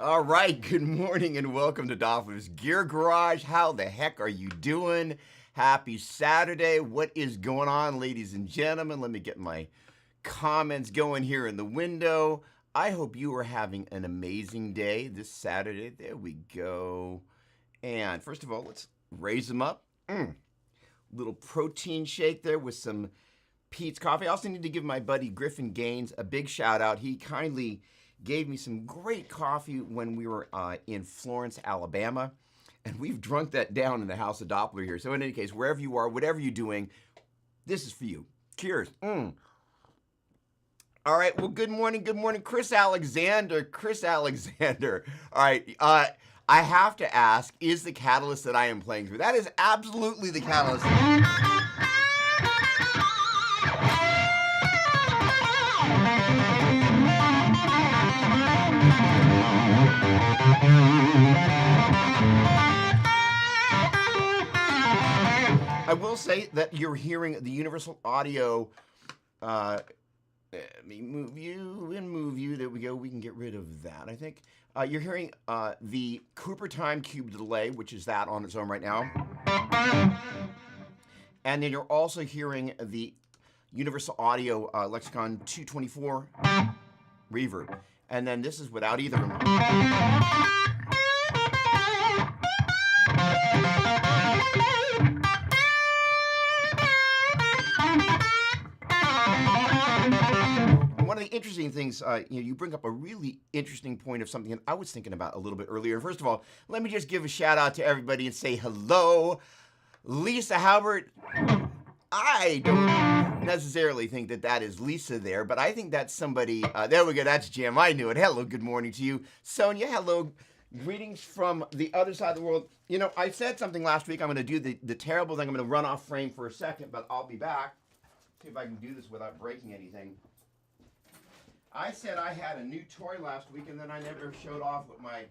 All right, good morning and welcome to Doppler'S Gear Garage. How the heck are you doing? Happy Saturday. What is going on, ladies and gentlemen? Let me get my comments going here in the window. I hope you are having an amazing day this Saturday. There we go. And first of all, let's raise them up. Little protein shake there with some Pete's coffee. I also need to give my buddy Griffin Gaines a big shout out. He kindly gave me some great coffee when we were in Florence, Alabama, and we've drunk that down in the House of Doppler here. So in any case, wherever you are, whatever you're doing, this is for you. Cheers. All right, well, good morning, Chris Alexander. All right, I have to ask, is the catalyst that I am playing through? That is absolutely the catalyst. I will say that you're hearing the Universal Audio. Let me move you. There we go. We can get rid of that, I think. You're hearing the Cooper time cube delay, which is that on its own right now. And then you're also hearing the Universal Audio Lexicon 224 reverb. And then this is without either of them. One of the interesting things, you bring up a really interesting point of something that I was thinking about a little bit earlier. First of all, let me just give a shout out to everybody and say hello. Lisa Halbert, I don't necessarily think that is Lisa there, but I think that's somebody, there we go, that's Jim, I knew it. Hello, good morning to you. Sonia, hello, greetings from the other side of the world. You know, I said something last week, I'm going to do the terrible thing, I'm going to run off frame for a second, but I'll be back. See if I can do this without breaking anything. I said I had a new toy last week, and then I never showed off what my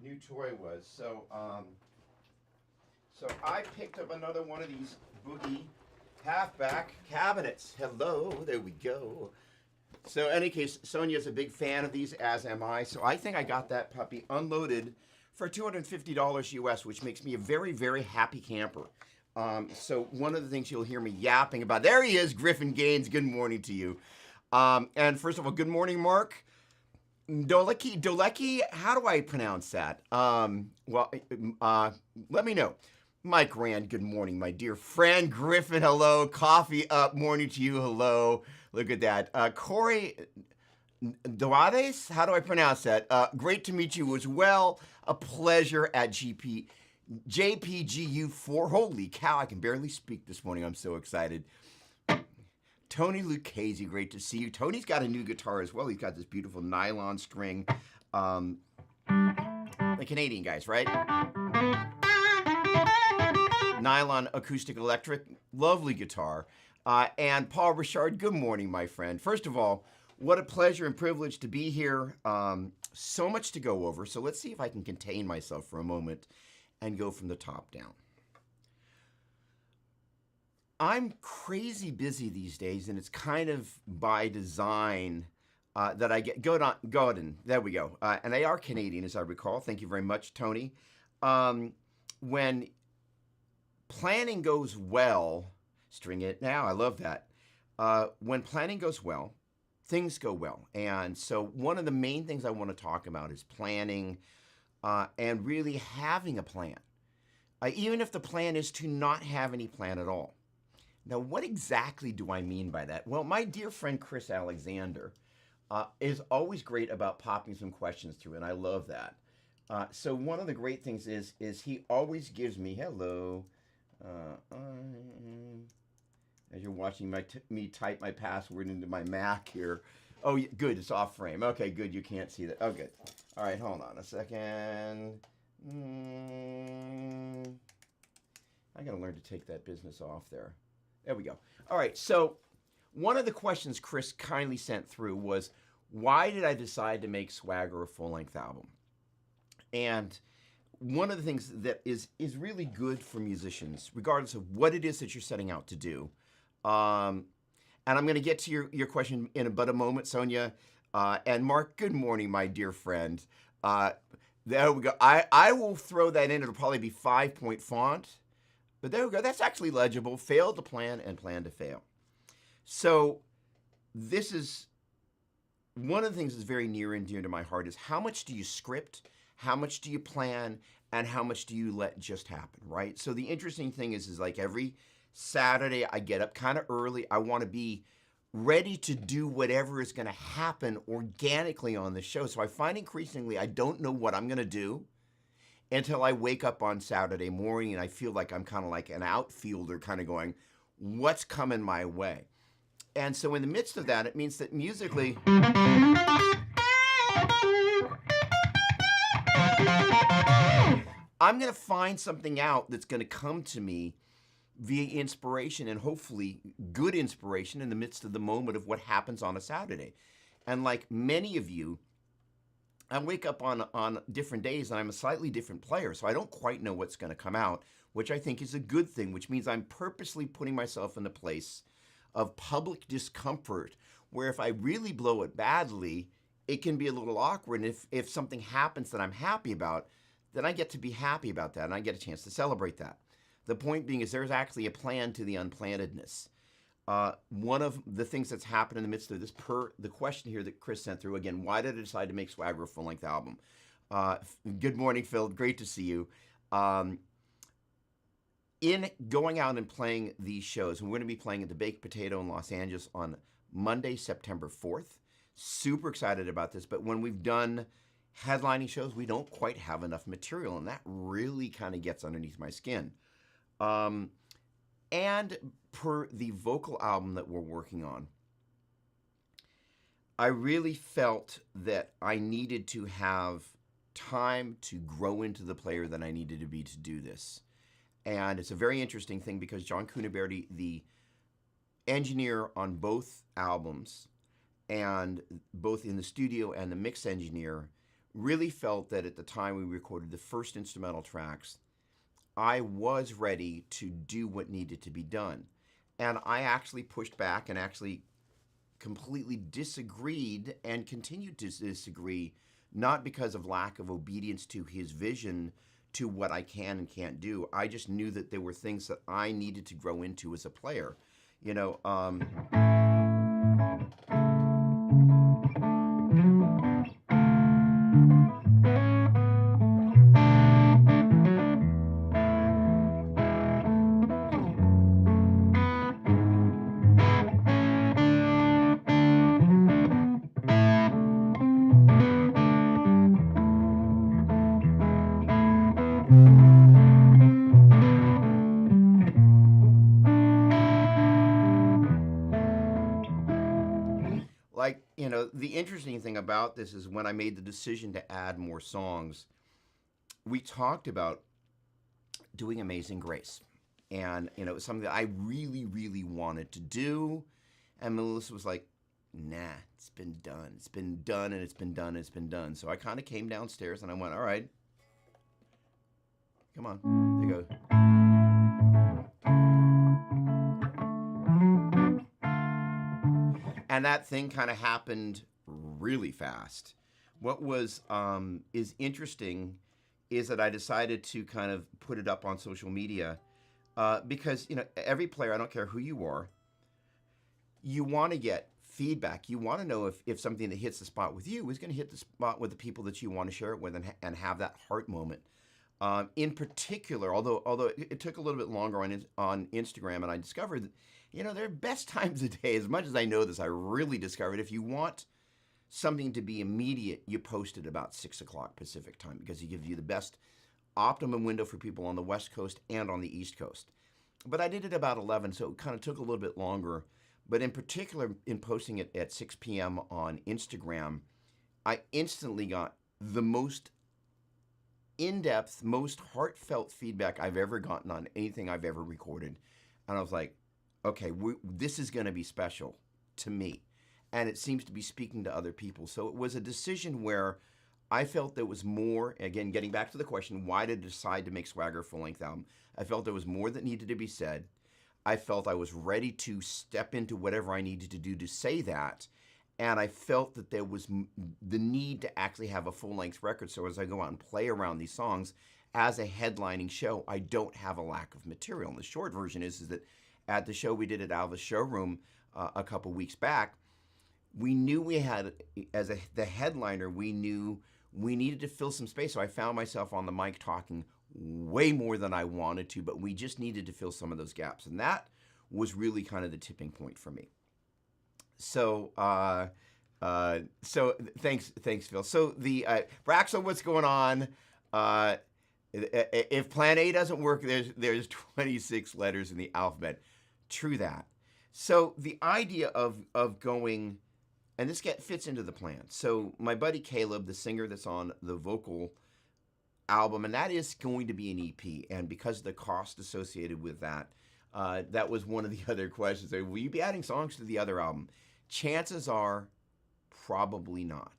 new toy was. So I picked up another one of these Boogie halfback cabinets. Hello, there we go. So in any case, Sonia's a big fan of these, as am I. So I think I got that puppy unloaded for $250 US, which makes me a very, very happy camper. So one of the things you'll hear me yapping about, there he is, Griffin Gaines. Good morning to you. And first of all, good morning, Mark. Dolecki, how do I pronounce that? Let me know. Mike Rand, good morning, my dear friend. Griffin, hello. Coffee up, morning to you, hello. Look at that. Corey Doades, how do I pronounce that? Great to meet you as well. A pleasure at JPGU4. Holy cow, I can barely speak this morning. I'm so excited. Tony Lucchese, great to see you. Tony's got a new guitar as well. He's got this beautiful nylon string. The Canadian guys, right? Nylon acoustic electric, lovely guitar. And Paul Richard, good morning, my friend. First of all, what a pleasure and privilege to be here. So much to go over. So let's see if I can contain myself for a moment and go from the top down. I'm crazy busy these days, and it's kind of by design that I get. Godin, there we go. And they are Canadian, as I recall. Thank you very much, Tony. When planning goes well, string it now, I love that. When planning goes well, things go well. And so one of the main things I want to talk about is planning and really having a plan, even if the plan is to not have any plan at all. Now, what exactly do I mean by that? Well, my dear friend Chris Alexander is always great about popping some questions through, and I love that. So one of the great things is he always gives me, hello, as you're watching me type my password into my Mac here. Oh, good, it's off frame. Okay, good, you can't see that. Oh, good. All right, hold on a second. I gotta learn to take that business off there. There we go. All right, so one of the questions Chris kindly sent through was, why did I decide to make Swagger a full-length album? And one of the things that is really good for musicians, regardless of what it is that you're setting out to do, and I'm going to get to your question in but a moment, Sonia. And Mark, good morning, my dear friend. There we go. I will throw that in. It'll probably be 5-point font. But there we go. That's actually legible. Fail to plan and plan to fail. So this is one of the things that's very near and dear to my heart is how much do you script, how much do you plan, and how much do you let just happen, right? So the interesting thing is like every Saturday I get up kind of early. I want to be ready to do whatever is going to happen organically on the show. So I find increasingly I don't know what I'm going to do until I wake up on Saturday morning and I feel like I'm kind of like an outfielder kind of going, what's coming my way? And so in the midst of that, it means that musically, I'm going to find something out that's going to come to me via inspiration and hopefully good inspiration in the midst of the moment of what happens on a Saturday. And like many of you, I wake up on different days and I'm a slightly different player, so I don't quite know what's going to come out, which I think is a good thing, which means I'm purposely putting myself in a place of public discomfort where if I really blow it badly, it can be a little awkward. And if something happens that I'm happy about, then I get to be happy about that and I get a chance to celebrate that. The point being is there's actually a plan to the unplannedness. One of the things that's happened in the midst of this, per the question here that Chris sent through, again, why did I decide to make Swagger a full-length album? Good morning, Phil. Great to see you. In going out and playing these shows, we're going to be playing at the Baked Potato in Los Angeles on Monday, September 4th. Super excited about this, but when we've done headlining shows, we don't quite have enough material, and that really kind of gets underneath my skin. And per the vocal album that we're working on, I really felt that I needed to have time to grow into the player that I needed to be to do this. And it's a very interesting thing because John Cuniberti, the engineer on both albums, and both in the studio and the mix engineer, really felt that at the time we recorded the first instrumental tracks, I was ready to do what needed to be done. And I actually pushed back and actually completely disagreed and continued to disagree not because of lack of obedience to his vision to what I can and can't do. I just knew that there were things that I needed to grow into as a player. You know, like, the interesting thing about this is when I made the decision to add more songs, we talked about doing Amazing Grace. And, it was something that I really, really wanted to do. And Melissa was like, nah, it's been done. It's been done and it's been done and it's been done. So I kind of came downstairs and I went, all right, come on. There you go. And that thing kind of happened really fast. What was is interesting is that I decided to kind of put it up on social media because every player, I don't care who you are, you want to get feedback. You want to know if something that hits the spot with you is going to hit the spot with the people that you want to share it with and have that heart moment. In particular, although it took a little bit longer on Instagram, and I discovered that there are best times of day. As much as I know this, I really discovered if you want something to be immediate, you post it about 6 o'clock Pacific time because it gives you the best optimum window for people on the West Coast and on the East Coast. But I did it about 11, so it kind of took a little bit longer. But in particular, in posting it at 6 p.m. on Instagram, I instantly got the most in-depth, most heartfelt feedback I've ever gotten on anything I've ever recorded. And I was like, okay, this is going to be special to me. And it seems to be speaking to other people. So it was a decision where I felt there was more, again, getting back to the question, why did I decide to make Swagger a full-length album? I felt there was more that needed to be said. I felt I was ready to step into whatever I needed to do to say that. And I felt that there was the need to actually have a full-length record. So as I go out and play around these songs, as a headlining show, I don't have a lack of material. And the short version is that at the show we did at Alva's Showroom a couple weeks back, we knew we had, the headliner, we knew we needed to fill some space. So I found myself on the mic talking way more than I wanted to, but we just needed to fill some of those gaps. And that was really kind of the tipping point for me. So, thanks, Phil. So Braxo, what's going on? If Plan A doesn't work, there's 26 letters in the alphabet. True that. So the idea of going, and this fits into the plan. So my buddy Caleb, the singer that's on the vocal album, and that is going to be an EP. And because of the cost associated with that, that was one of the other questions. Will you be adding songs to the other album? Chances are, probably not.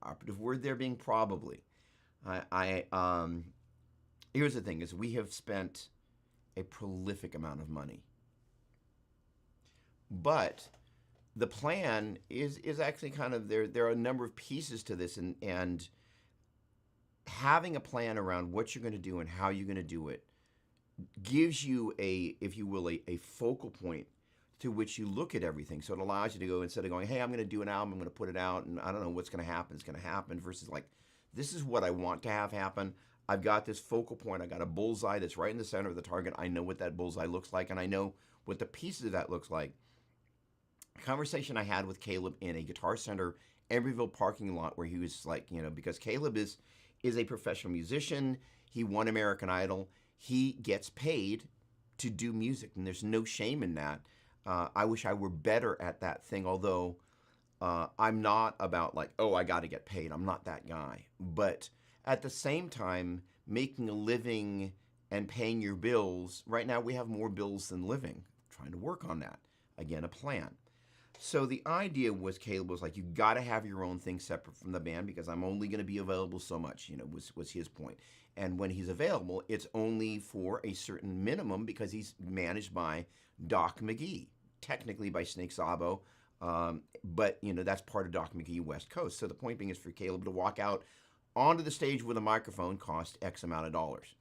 Operative word there being probably. Here's the thing: is we have spent a prolific amount of money, but the plan is actually kind of there. There are a number of pieces to this, and having a plan around what you're going to do and how you're going to do it gives you if you will, a focal point to which you look at everything. So it allows you to go, instead of going, hey, I'm going to do an album, I'm going to put it out, and I don't know what's going to happen, it's going to happen, versus like, this is what I want to have happen. I've got this focal point. I got a bullseye that's right in the center of the target. I know what that bullseye looks like, and I know what the pieces of that looks like. A conversation I had with Caleb in a Guitar Center Emeryville parking lot, where he was like, because Caleb is a professional musician. He won American Idol. He gets paid to do music, and there's no shame in that. I wish I were better at that thing, although I'm not about like, oh, I got to get paid. I'm not that guy. But at the same time, making a living and paying your bills, right now we have more bills than living. I'm trying to work on that. Again, a plan. So the idea was, Caleb was like, you got to have your own thing separate from the band because I'm only going to be available so much, was his point. And when he's available, it's only for a certain minimum because he's managed by Doc McGee, technically by Snake Sabo, But that's part of Doc McGee West Coast. So the point being is for Caleb to walk out onto the stage with a microphone cost X amount of dollars.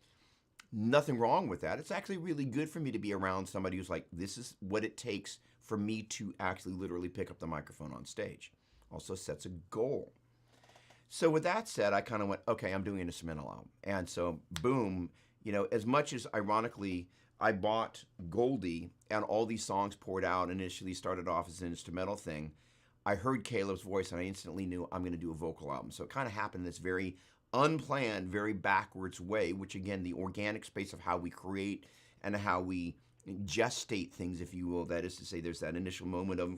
Nothing wrong with that. It's actually really good for me to be around somebody who's like, this is what it takes for me to actually literally pick up the microphone on stage. Also sets a goal. So with that said, I kind of went, okay, I'm doing an instrumental album. And so boom, as much as ironically I bought Goldie and all these songs poured out, initially started off as an instrumental thing, I heard Caleb's voice and I instantly knew I'm going to do a vocal album. So it kind of happened in this very unplanned, very backwards way, which again, the organic space of how we create and how we gestate things, if you will. That is to say, there's that initial moment of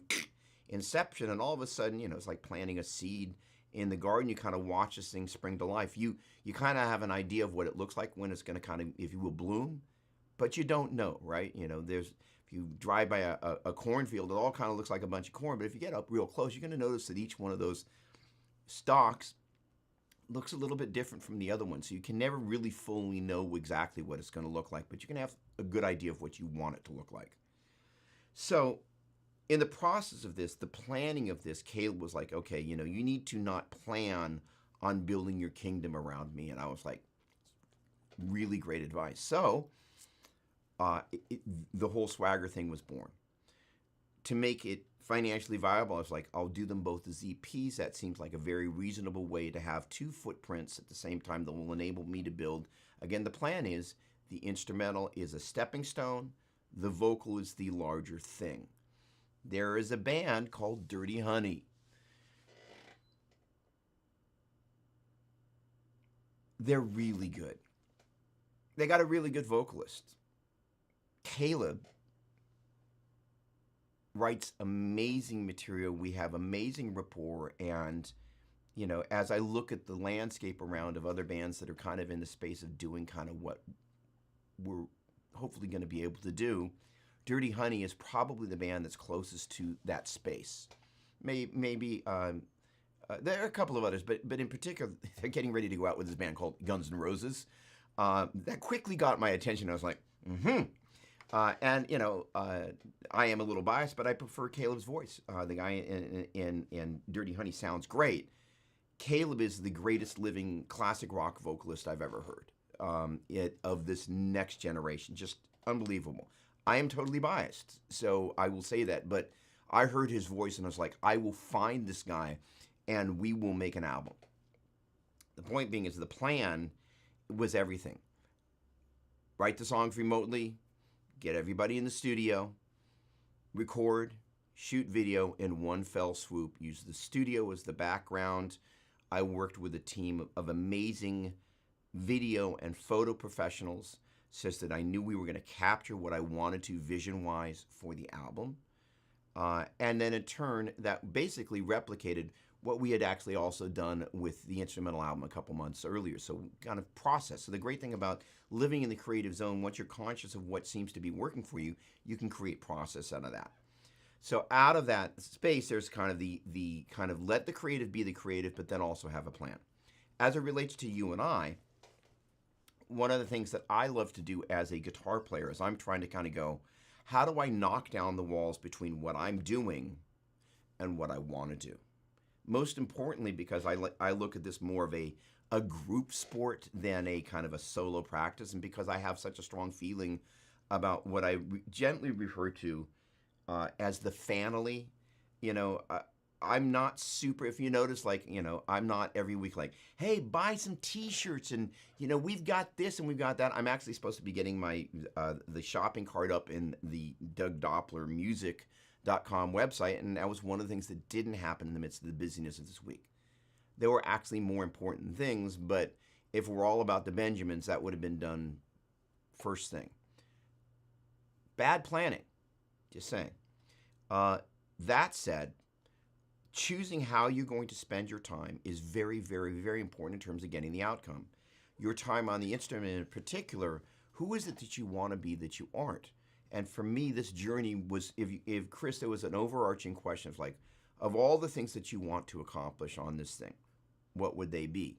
inception, and all of a sudden, it's like planting a seed in the garden. You kind of watch this thing spring to life. You kind of have an idea of what it looks like when it's going to kind of, if you will, bloom, but you don't know, right? There's, if you drive by a cornfield, it all kind of looks like a bunch of corn, but if you get up real close, you're going to notice that each one of those stalks looks a little bit different from the other one. So you can never really fully know exactly what it's going to look like, but you can have a good idea of what you want it to look like. So in the process of this, the planning of this, Caleb was like, okay, you need to not plan on building your kingdom around me. And I was like, really great advice. So the whole Swagger thing was born. To make it financially viable, I was like, I'll do them both as EPs. That seems like a very reasonable way to have two footprints at the same time that will enable me to build. Again, the plan is the instrumental is a stepping stone. The vocal is the larger thing. There is a band called Dirty Honey. They're really good. They got a really good vocalist. Caleb writes amazing material. We have amazing rapport. And, as I look at the landscape around of other bands that are kind of in the space of doing kind of what we're hopefully going to be able to do, Dirty Honey is probably the band that's closest to that space. Maybe there are a couple of others, but in particular, they're getting ready to go out with this band called Guns N' Roses. That quickly got my attention. I was like, I am a little biased, but I prefer Caleb's voice. The guy in Dirty Honey sounds great. Caleb is the greatest living classic rock vocalist I've ever heard. Of this next generation, just unbelievable. I am totally biased, so I will say that. But I heard his voice and I was like, I will find this guy, and we will make an album. The point being is the plan was everything. Write the songs remotely, get everybody in the studio, record, shoot video in one fell swoop. Use the studio as the background. I worked with a team of amazing video and photo professionals such that I knew we were going to capture what I wanted to vision-wise for the album. And then in turn, that basically replicated what we had actually also done with the instrumental album a couple months earlier. So kind of process. So the great thing about living in the creative zone, once you're conscious of what seems to be working for you, you can create process out of that. So out of that space, there's kind of the kind of let the creative be the creative, but then also have a plan. As it relates to you and I, one of the things that I love to do as a guitar player is I'm trying to kind of go, how do I knock down the walls between what I'm doing and what I want to do? Most importantly, because I look at this more of a group sport than a kind of a solo practice, and because I have such a strong feeling about what I gently refer to as the family. I'm not super, if you notice, like, I'm not every week like, hey, buy some t-shirts and, we've got this and we've got that. I'm actually supposed to be getting my, the shopping cart up in the DougDopplerMusic.com website. And that was one of the things that didn't happen in the midst of the busyness of this week. There were actually more important things, but if we're all about the Benjamins, that would have been done first thing. Bad planning, just saying. That said, choosing how you're going to spend your time is very, very, very important in terms of getting the outcome. Your time on the instrument in particular, who is it that you want to be that you aren't? And for me, this journey was, if Chris, there was an overarching question of like, of all the things that you want to accomplish on this thing, what would they be?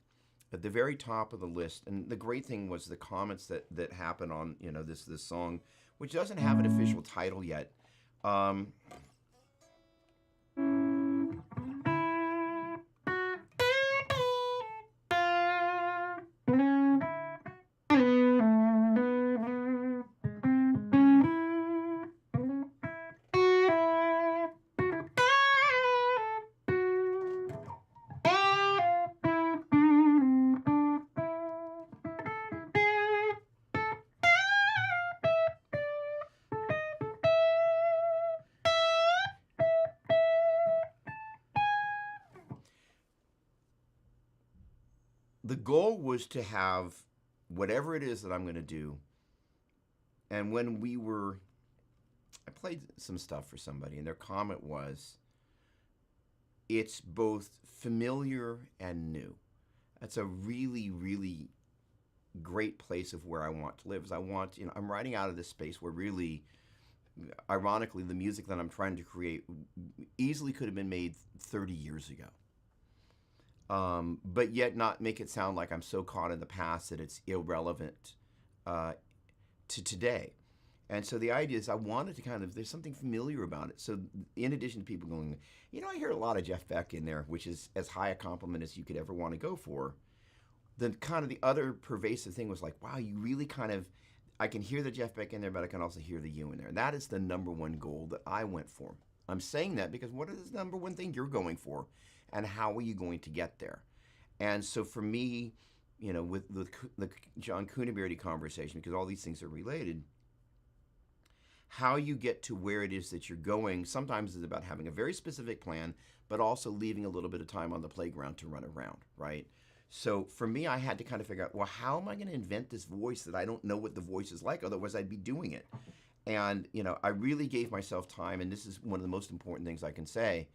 At the very top of the list, and the great thing was the comments that happened on, this song, which doesn't have an official title yet. was to have whatever it is that I'm going to do. And when I played some stuff for somebody, and their comment was, it's both familiar and new. That's a really, really great place of where I want to live. Is I'm writing out of this space where really, ironically, the music that I'm trying to create easily could have been made 30 years ago. But yet not make it sound like I'm so caught in the past that it's irrelevant to today. And so the idea is I wanted to there's something familiar about it. So in addition to people going, I hear a lot of Jeff Beck in there, which is as high a compliment as you could ever want to go for. Then the other pervasive thing was like, wow, you really I can hear the Jeff Beck in there, but I can also hear the you in there. That is the number one goal that I went for. I'm saying that because what is the number one thing you're going for? And how are you going to get there? And so for me, with the John Coonabearty conversation, because all these things are related, how you get to where it is that you're going sometimes is about having a very specific plan, but also leaving a little bit of time on the playground to run around, right? So for me, I had to figure out, well, how am I going to invent this voice that I don't know what the voice is like? Otherwise, I'd be doing it. And, I really gave myself time, and this is one of the most important things I can say.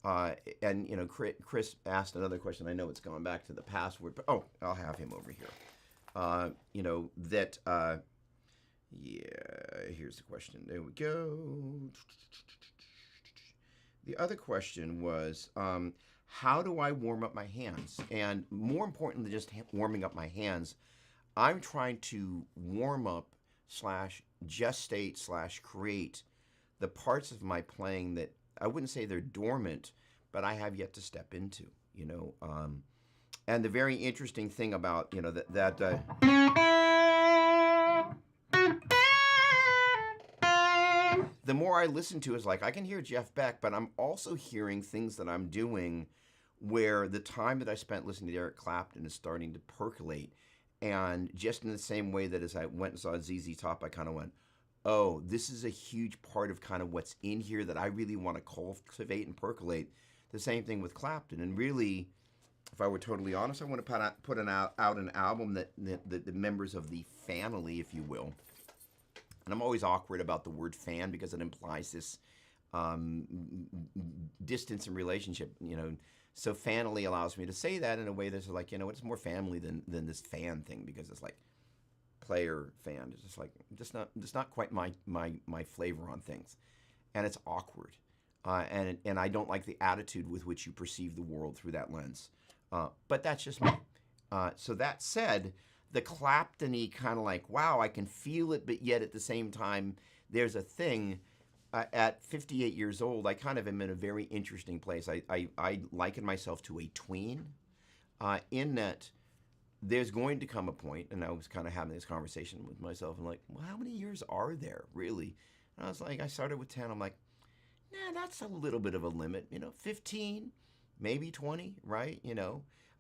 And Chris asked another question. I know it's going back to the password, but I'll have him over here. Here's the question. There we go. The other question was, how do I warm up my hands? And more important than just warming up my hands, I'm trying to warm up / gestate / create the parts of my playing that I wouldn't say they're dormant, but I have yet to step into, and the very interesting thing about, the more I listen to is like, I can hear Jeff Beck, but I'm also hearing things that I'm doing where the time that I spent listening to Eric Clapton is starting to percolate. And just in the same way that as I went and saw ZZ Top, I went, oh, this is a huge part of what's in here that I really want to cultivate and percolate. The same thing with Clapton. And really, if I were totally honest, I want to put out an album that the members of the family, if you will. And I'm always awkward about the word fan because it implies this distance and relationship, So family allows me to say that in a way that's like, it's more family than this fan thing, because it's like player fan. It's just not quite my flavor on things, and it's awkward, and I don't like the attitude with which you perceive the world through that lens. But that's just me. So that said, the Clapton-y wow, I can feel it, but yet at the same time, there's a thing. At 58 years old, I am in a very interesting place. I liken myself to a tween, in that there's going to come a point, and I was having this conversation with myself, and like, well, how many years are there, really? And I was like, I started with 10, I'm like, nah, that's a little bit of a limit, 15, maybe 20, right?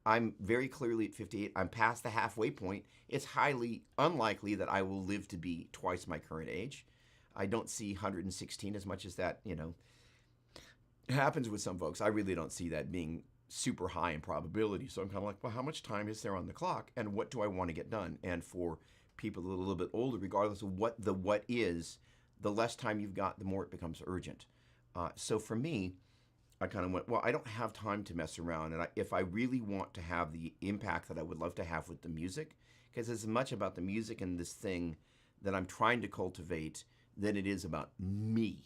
I'm very clearly at 58, I'm past the halfway point. It's highly unlikely that I will live to be twice my current age. I don't see 116 as much as that, happens with some folks. I really don't see that being super high in probability. So I'm like, well, how much time is there on the clock, and what do I want to get done? And for people a little bit older, regardless of what is, the less time you've got, the more it becomes urgent. So for me, I went, well, I don't have time to mess around. And if I really want to have the impact that I would love to have with the music, because it's as much about the music and this thing that I'm trying to cultivate than it is about me.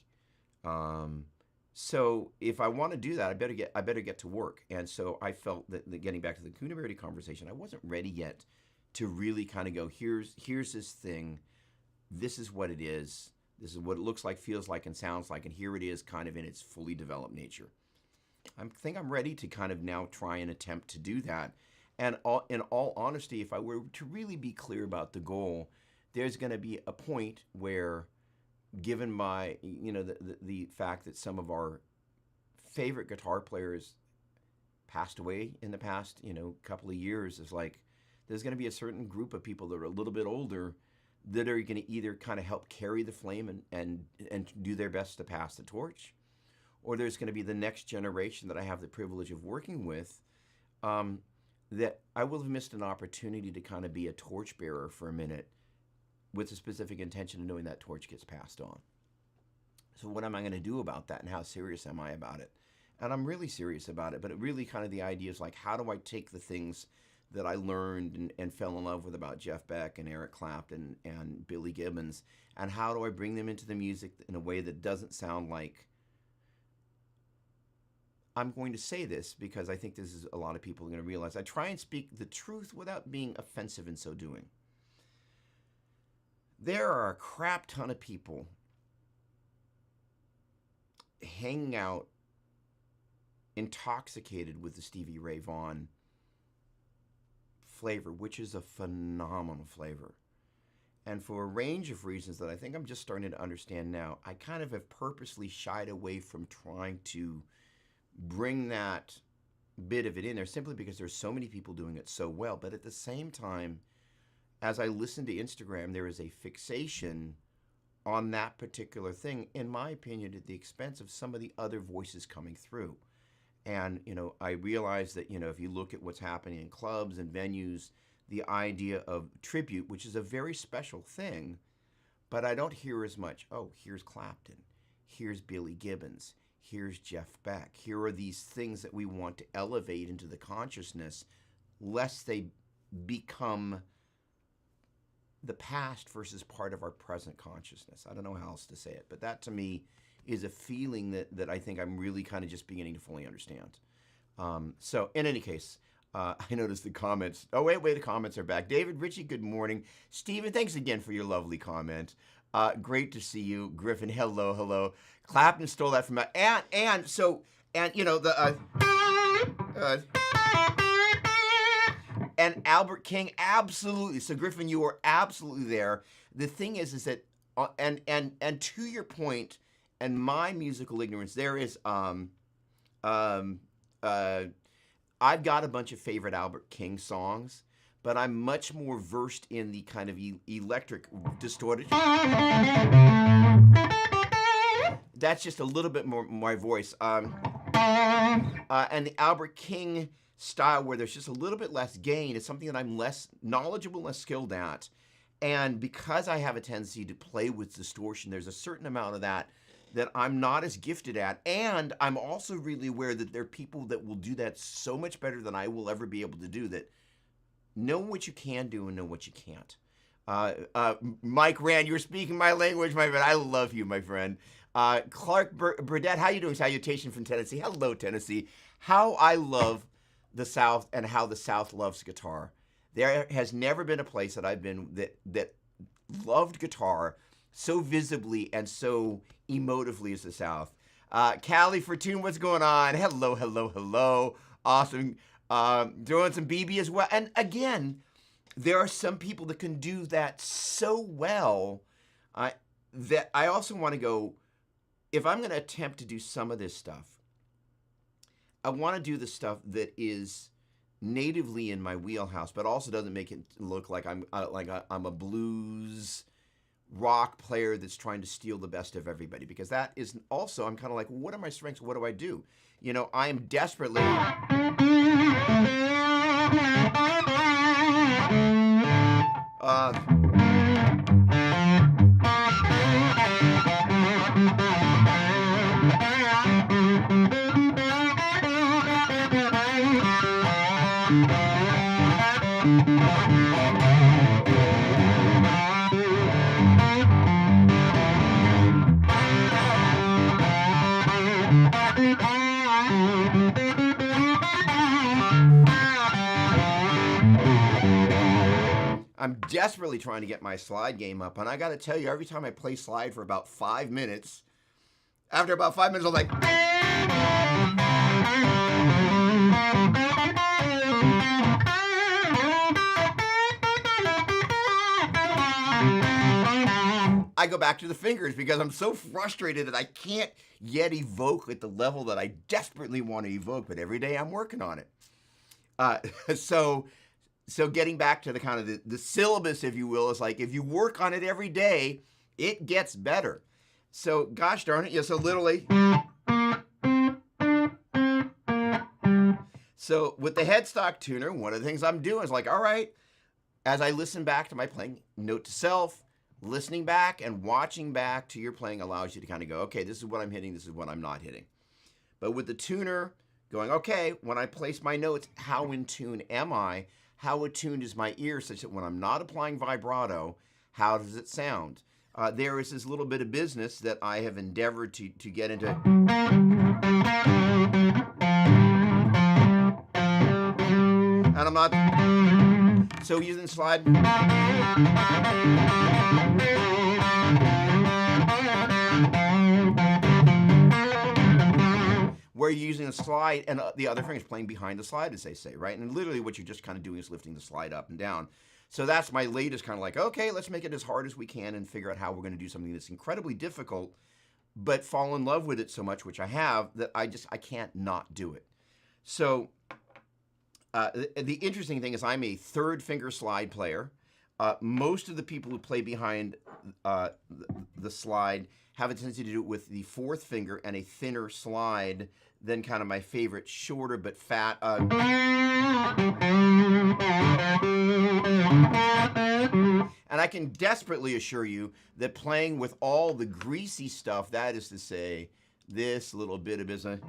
So if I want to do that, I better get to work. And so I felt that getting back to the Coonabearty conversation, I wasn't ready yet to really go, here's this thing, this is what it is, this is what it looks like, feels like, and sounds like, and here it is in its fully developed nature. I think I'm ready to now try and attempt to do that. And in all honesty, if I were to really be clear about the goal, there's going to be a point where, given my, the fact that some of our favorite guitar players passed away in the past, couple of years, is like, there's going to be a certain group of people that are a little bit older that are going to either help carry the flame and do their best to pass the torch, or there's going to be the next generation that I have the privilege of working with, that I will have missed an opportunity to kind of be a torchbearer for a minute with a specific intention of knowing that torch gets passed on. So what am I going to do about that, and how serious am I about it? And I'm really serious about it, but it really kind of the idea is like, how do I take the things that I learned and fell in love with about Jeff Beck and Eric Clapton and Billy Gibbons, and how do I bring them into the music in a way that doesn't sound like, I'm going to say this because I think this is a lot of people are going to realize, I try and speak the truth without being offensive in so doing. There are a crap ton of people hanging out intoxicated with the Stevie Ray Vaughan flavor, which is a phenomenal flavor. And for a range of reasons that I think I'm just starting to understand now, I kind of have purposely shied away from trying to bring that bit of it in there, simply because there's so many people doing it so well. But at the same time, as I listen to Instagram, there is a fixation on that particular thing, in my opinion, at the expense of some of the other voices coming through. And, I realize that, if you look at what's happening in clubs and venues, the idea of tribute, which is a very special thing, but I don't hear as much, oh, here's Clapton, here's Billy Gibbons, here's Jeff Beck. Here are these things that we want to elevate into the consciousness, lest they become the past versus part of our present consciousness. I don't know how else to say it, but that to me is a feeling that I think I'm really kind of just beginning to fully understand. So in any case, I noticed the comments. Oh, wait, the comments are back. David Ritchie, good morning. Stephen, thanks again for your lovely comment. Great to see you. Griffin, hello. Clapton stole that from and Albert King, absolutely. So Griffin, you are absolutely there. The thing is that, and to your point, and my musical ignorance, there is, I've got a bunch of favorite Albert King songs, but I'm much more versed in the kind of electric distorted. That's just a little bit more my voice. And the Albert King style, where there's just a little bit less gain, is something that I'm less knowledgeable, less skilled at. And because I have a tendency to play with distortion, there's a certain amount of that I'm not as gifted at. And I'm also really aware that there are people that will do that so much better than I will ever be able to do that. Know what you can do and know what you can't. Mike Rand, you're speaking my language, my friend. I love you, my friend. Clark Burdett, how you doing? Salutation from Tennessee. Hello, Tennessee. How I love the South and how the South loves guitar. There has never been a place that I've been that loved guitar so visibly and so emotively as the South. Callie Fortune, what's going on? Hello. Awesome. Doing some BB as well. And again, there are some people that can do that so well that I also want to go, if I'm going to attempt to do some of this stuff, I want to do the stuff that is natively in my wheelhouse, but also doesn't make it look like I'm a blues rock player that's trying to steal the best of everybody. Because that is also, I'm kind of like, what are my strengths? What do I do? I am desperately. I'm desperately trying to get my slide game up, and I got to tell you, every time I play slide for about 5 minutes, after about 5 minutes, I'm like, I go back to the fingers because I'm so frustrated that I can't yet evoke at the level that I desperately want to evoke, but every day I'm working on it. So getting back to the kind of the syllabus, if you will, is like, if you work on it every day, it gets better. So gosh darn it, yeah, so literally. So with the headstock tuner, one of the things I'm doing is like, all right, as I listen back to my playing, note to self, listening back and watching back to your playing allows you to kind of go, okay, this is what I'm hitting, this is what I'm not hitting. But with the tuner, going, okay, when I place my notes, how in tune am I? How attuned is my ear such that when I'm not applying vibrato, how does it sound? There is this little bit of business that I have endeavored to get into. And I'm not, so using the slide. Where you're using a slide and the other finger's playing behind the slide, as they say, right? And literally what you're just kind of doing is lifting the slide up and down. So that's my latest kind of like, okay, let's make it as hard as we can and figure out how we're going to do something that's incredibly difficult, but fall in love with it so much, which I have, that I can't not do it. So the interesting thing is I'm a third finger slide player. Most of the people who play behind the slide have a tendency to do it with the fourth finger and a thinner slide than kind of my favorite shorter but fat. And I can desperately assure you that playing with all the greasy stuff, that is to say, this little bit of business.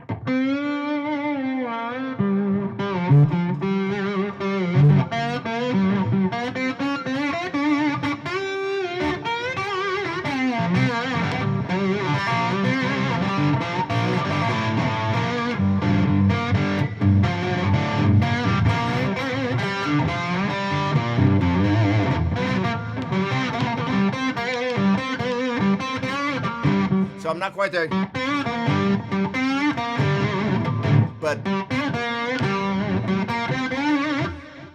So I'm not quite there, but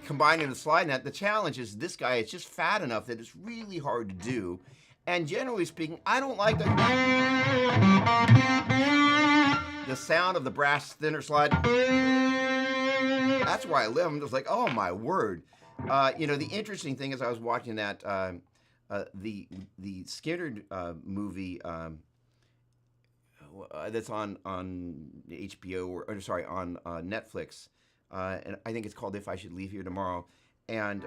combining the slide net, the challenge is this guy is just fat enough that it's really hard to do. And generally speaking, I don't like the sound of the brass thinner slide. That's where I live. I'm just like, oh my word. The interesting thing is I was watching that the Skinner movie that's on HBO or sorry, on Netflix, and I think it's called If I Should Leave Here Tomorrow. And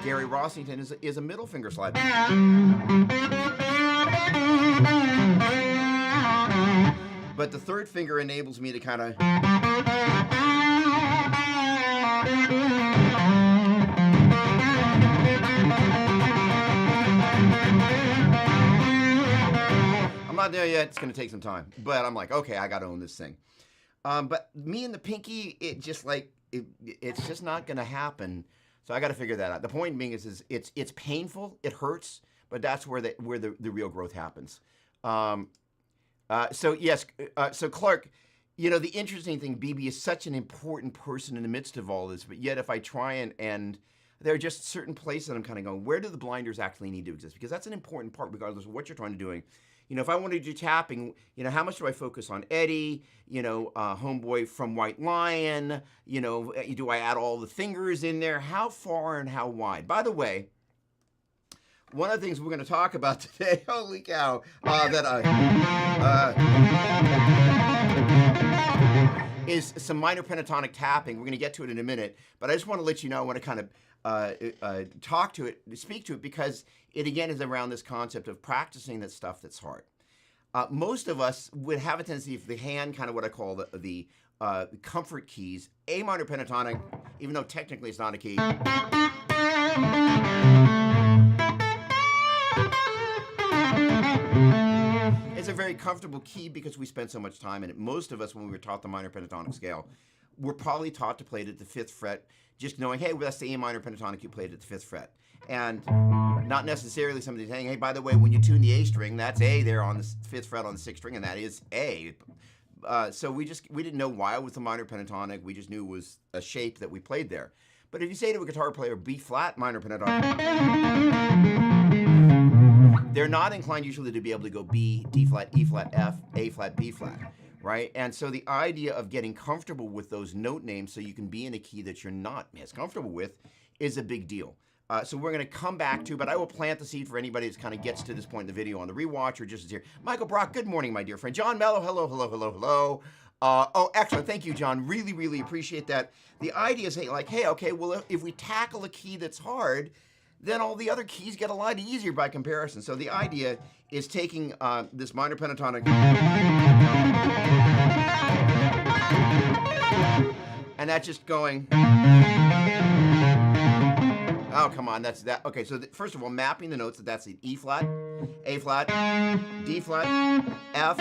Gary Rossington is a middle finger slide. But the third finger enables me to kind of I'm not there yet. It's going to take some time. But I'm like, okay, I got to own this thing. But me and the pinky, it's just not going to happen. So I got to figure that out. The point being is it's painful. It hurts. But that's where the real growth happens. So Clark, the interesting thing, BB is such an important person in the midst of all this. But yet if I try and there are just certain places that I'm kind of going, where do the blinders actually need to exist? Because that's an important part regardless of what you're trying to do. If I want to do tapping, how much do I focus on Eddie, Homeboy from White Lion, do I add all the fingers in there? How far and how wide? By the way, one of the things we're going to talk about today, holy cow, is some minor pentatonic tapping. We're going to get to it in a minute, but I just want to let you know, I want to kind of speak to it, because it again is around this concept of practicing that stuff that's hard. Most of us would have a tendency, if the hand, kind of what I call the comfort keys, A minor pentatonic, even though technically it's not a key. It's a very comfortable key because we spend so much time in it. Most of us, when we were taught the minor pentatonic scale, were probably taught to play it at the 5th fret, just knowing, hey, well, that's the A minor pentatonic, you played at the 5th fret. And not necessarily somebody saying, hey, by the way, when you tune the A string, that's A there on the 5th fret on the 6th string, and that is A. So we didn't know why it was the minor pentatonic. We just knew it was a shape that we played there. But if you say to a guitar player, B flat minor pentatonic, they're not inclined usually to be able to go B, D flat, E flat, F, A flat, B flat, right? And so the idea of getting comfortable with those note names so you can be in a key that you're not as comfortable with is a big deal. So we're going to come back to, but I will plant the seed for anybody that kind of gets to this point in the video on the rewatch or just is here. Michael Brock, good morning, my dear friend. John Mello, hello, hello, hello, hello. Oh, excellent. Thank you, John. Really, really appreciate that. The idea is, like, hey, okay, well, if we tackle a key that's hard, then all the other keys get a lot easier by comparison. So the idea is taking this minor pentatonic and that's just going. Oh, come on, that's that. Okay, so first of all, mapping the notes, that's the E flat, A flat, D flat, F,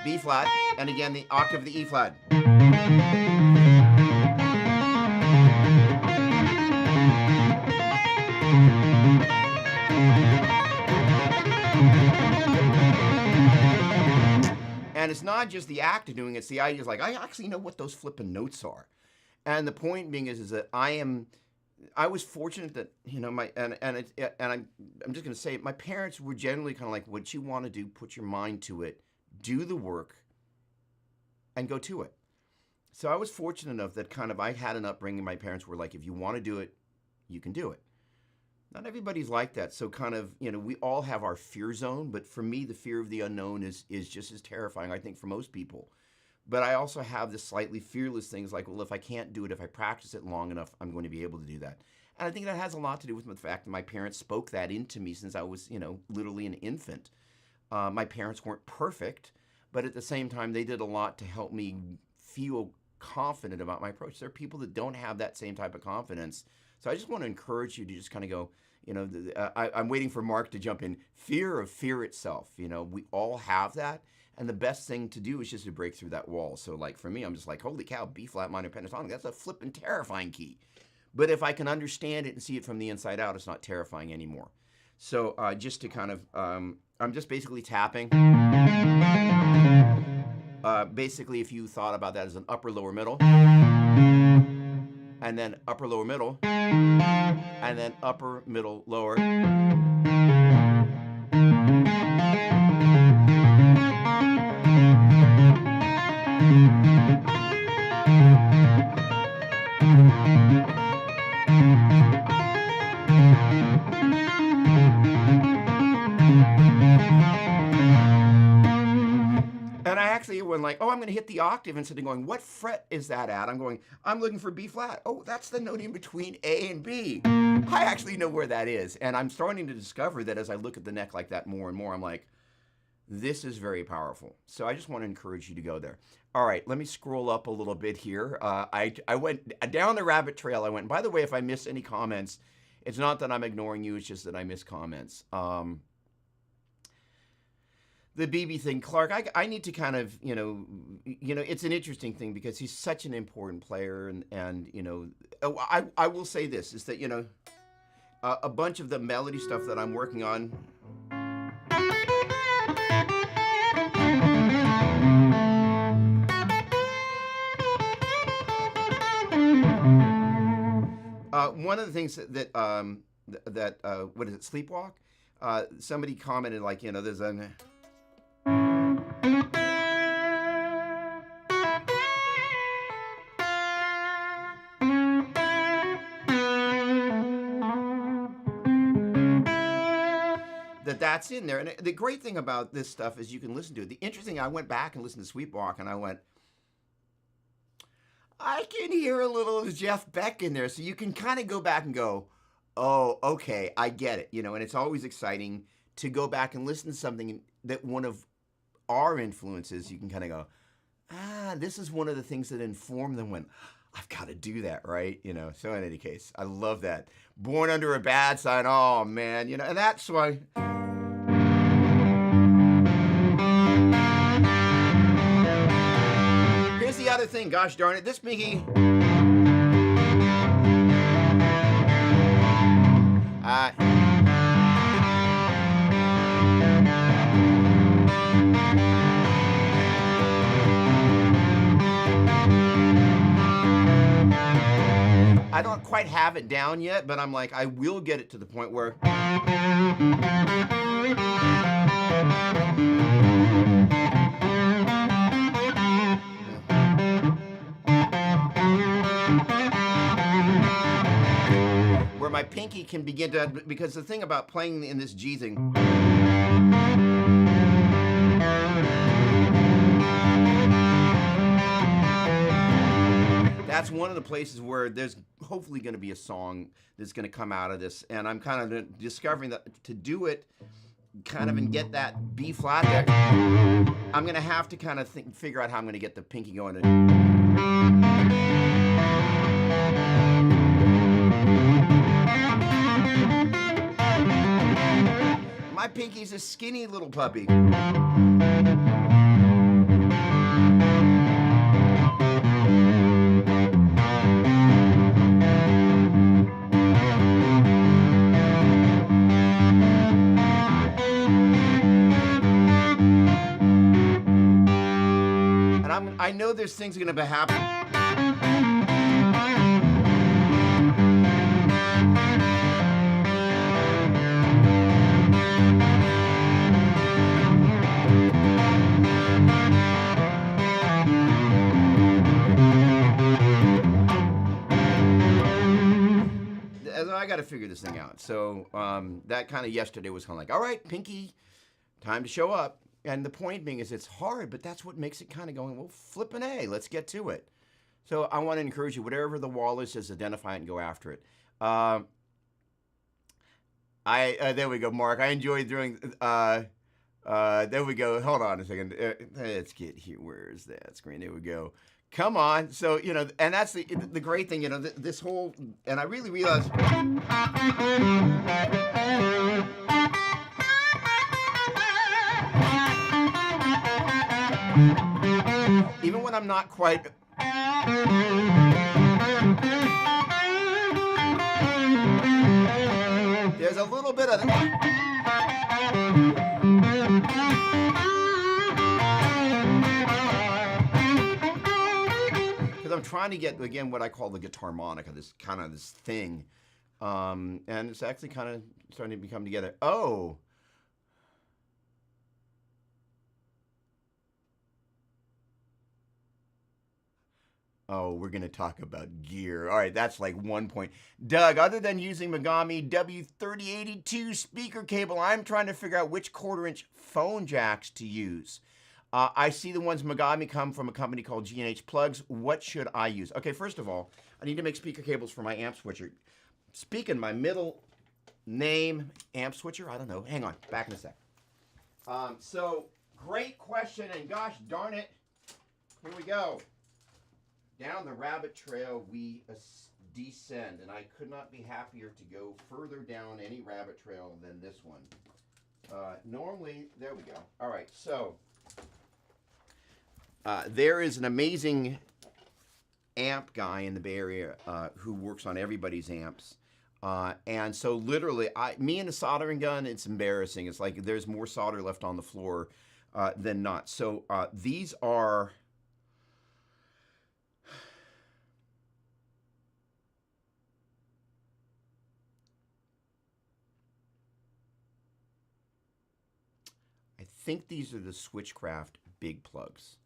B flat, and again the octave of the E flat. And it's not just the act of doing it, it's the idea is like, I actually know what those flipping notes are. And the point being is that I was fortunate that, you know, I'm just going to say it, my parents were generally kind of like, what you want to do, put your mind to it, do the work, and go to it. So I was fortunate enough that kind of I had an upbringing. My parents were like, if you want to do it, you can do it. Not everybody's like that. So kind of, you know, we all have our fear zone, but for me, the fear of the unknown is just as terrifying, I think, for most people. But I also have this slightly fearless things like, well, if I can't do it, if I practice it long enough, I'm going to be able to do that. And I think that has a lot to do with the fact that my parents spoke that into me since I was, you know, literally an infant. My parents weren't perfect, but at the same time, they did a lot to help me feel confident about my approach. There are people that don't have that same type of confidence. So I just want to encourage you to just kind of go, you know, I'm waiting for Mark to jump in. Fear of fear itself. You know, we all have that. And the best thing to do is just to break through that wall. So like for me, I'm just like, holy cow, B flat minor pentatonic, that's a flippin' terrifying key. But if I can understand it and see it from the inside out, it's not terrifying anymore. So just to kind of, I'm just basically tapping. Basically, if you thought about that as an upper, lower, middle, and then upper, lower, middle, and then upper, middle, lower. And I actually went like, oh, I'm going to hit the octave instead of going, what fret is that at? I'm looking for B flat. Oh, that's the note in between A and B. I actually know where that is. And I'm starting to discover that as I look at the neck like that more and more, I'm like, this is very powerful. So I just want to encourage you to go there. All right, let me scroll up a little bit here. I went down the rabbit trail. I went, by the way, if I miss any comments, it's not that I'm ignoring you, it's just that I miss comments. The BB thing, Clark, I need to kind of, you know, it's an interesting thing because he's such an important player, and you know, I will say this, is that, you know, a bunch of the melody stuff that I'm working on, one of the things that what is it, Sleepwalk? Somebody commented like, you know, there's a... that's in there. And the great thing about this stuff is you can listen to it. The interesting, I went back and listened to Sleepwalk and I went, I can hear a little of Jeff Beck in there. So you can kind of go back and go, oh, okay, I get it. You know, and it's always exciting to go back and listen to something that one of our influences, you can kind of go, this is one of the things that informed them when, I've got to do that, right? You know, so in any case, I love that. Born Under a Bad Sign, oh man, you know, and that's why... Here's the other thing, gosh darn it, this Mickey... I don't quite have it down yet, but I'm like, I will get it to the point where... where my pinky can begin to... Because the thing about playing in this G thing... that's one of the places where there's hopefully going to be a song that's going to come out of this, and I'm kind of discovering that to do it kind of and get that B flat there, I'm going to have to kind of figure out how I'm going to get the pinky going. My pinky's a skinny little puppy. I know there's things going to happen. I got to figure this thing out. So that kind of yesterday was kind of like, all right, pinky, time to show up. And the point being is it's hard, but that's what makes it kind of going, well, flippin' A, let's get to it. So I want to encourage you, whatever the wall is, just identify it and go after it. There we go, Mark. I enjoyed doing, there we go. Hold on a second. Let's get here. Where is that screen? There we go. Come on. So, you know, and that's the great thing, you know, this whole, and I really realized. Even when I'm not quite. There's a little bit of. Because I'm trying to get, again, what I call the guitar harmonica, this kind of this thing. And it's actually kind of starting to become together. Oh. Oh, we're going to talk about gear. All right, that's like 1 point. Doug, other than using Megami W3082 speaker cable, I'm trying to figure out which quarter-inch phone jacks to use. I see the ones Megami come from a company called G&H Plugs. What should I use? Okay, first of all, I need to make speaker cables for my amp switcher. Speaking my middle name, amp switcher, I don't know. Hang on, back in a sec. So, great question, and gosh darn it, here we go. Down the rabbit trail we descend, and I could not be happier to go further down any rabbit trail than this one. Normally, there we go. All right, so there is an amazing amp guy in the Bay Area who works on everybody's amps. And so literally, me and a soldering gun, it's embarrassing. It's like there's more solder left on the floor than not. So these are... I think these are the Switchcraft big plugs.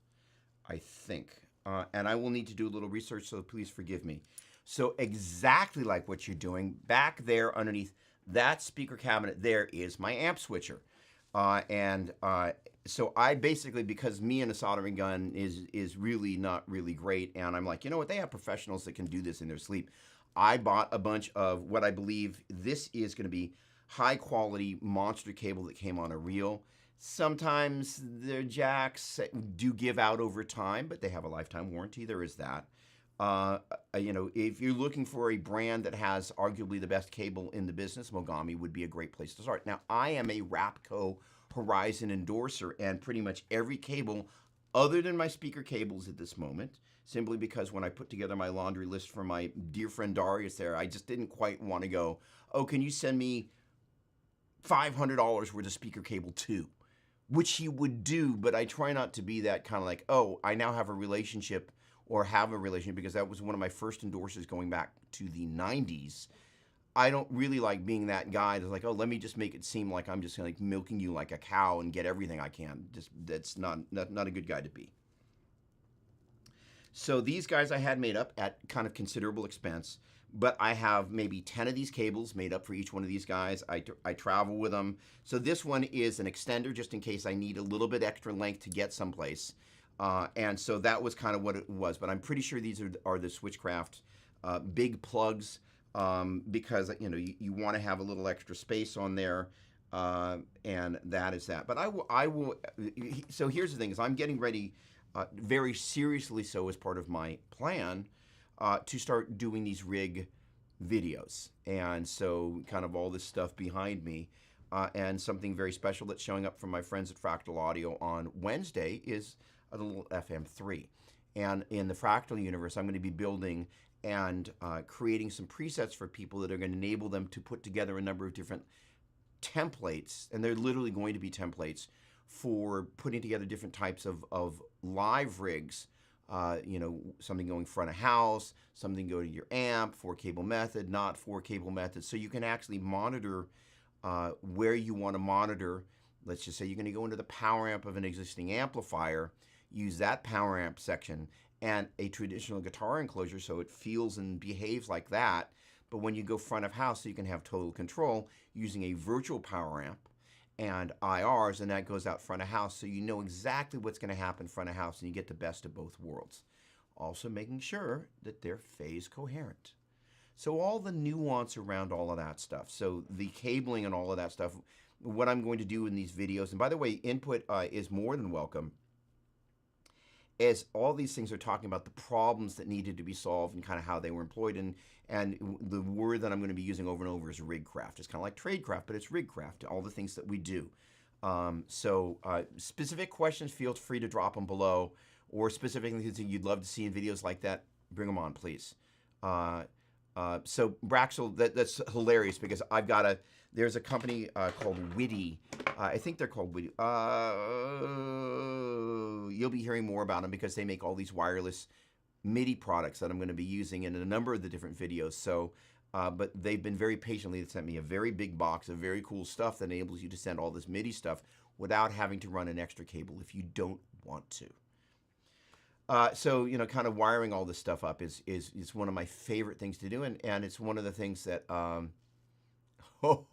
I think. And I will need to do a little research, so please forgive me. So exactly like what you're doing, back there underneath that speaker cabinet there is my amp switcher. So I basically, because me and a soldering gun is really not really great, and I'm like, you know what, they have professionals that can do this in their sleep. I bought a bunch of what I believe this is going to be high quality monster cable that came on a reel. Sometimes their jacks do give out over time, but they have a lifetime warranty. There is that. You know, if you're looking for a brand that has arguably the best cable in the business, Mogami would be a great place to start. Now, I am a Rapco Horizon endorser, and pretty much every cable other than my speaker cables at this moment, simply because when I put together my laundry list for my dear friend Darius there, I just didn't quite want to go, oh, can you send me $500 worth of speaker cable too? Which he would do, but I try not to be that kind of like, oh, I now have a relationship because that was one of my first endorsers going back to the 90s. I don't really like being that guy that's like, oh, let me just make it seem like I'm just like milking you like a cow and get everything I can. Just that's not a good guy to be. So these guys I had made up at kind of considerable expense, but I have maybe 10 of these cables made up for each one of these guys. I travel with them. So this one is an extender just in case I need a little bit extra length to get someplace. And so that was kind of what it was. But I'm pretty sure these are the Switchcraft big plugs, because you want to have a little extra space on there, and that is that. But I will. So here's the thing: is I'm getting ready, very seriously, so as part of my plan, to start doing these rig videos, and so kind of all this stuff behind me. And something very special that's showing up from my friends at Fractal Audio on Wednesday is a little FM3. And in the Fractal universe, I'm going to be building and creating some presets for people that are going to enable them to put together a number of different templates. And they're literally going to be templates for putting together different types of live rigs. Something going front of house, something going to your amp, 4-cable method, not 4-cable method. So you can actually monitor where you want to monitor. Let's just say you're going to go into the power amp of an existing amplifier, use that power amp section and a traditional guitar enclosure so it feels and behaves like that. But when you go front of house, so you can have total control using a virtual power amp and IRs, and that goes out front of house, so you know exactly what's going to happen front of house and you get the best of both worlds. Also making sure that they're phase coherent. So all the nuance around all of that stuff. So the cabling and all of that stuff, what I'm going to do in these videos, and by the way, input is more than welcome, as all these things are talking about the problems that needed to be solved and kind of how they were employed. And the word that I'm going to be using over and over is rigcraft. It's kind of like tradecraft, but it's rigcraft, all the things that we do. Specific questions, feel free to drop them below, or specific things that you'd love to see in videos like that, bring them on, please. So Braxel, that's hilarious because there's a company called Witty. I think they're called Witty. You'll be hearing more about them because they make all these wireless MIDI products that I'm going to be using in a number of the different videos. So, but they've been very patiently. They sent me a very big box of very cool stuff that enables you to send all this MIDI stuff without having to run an extra cable if you don't want to. So kind of wiring all this stuff up is one of my favorite things to do, and it's one of the things that wow!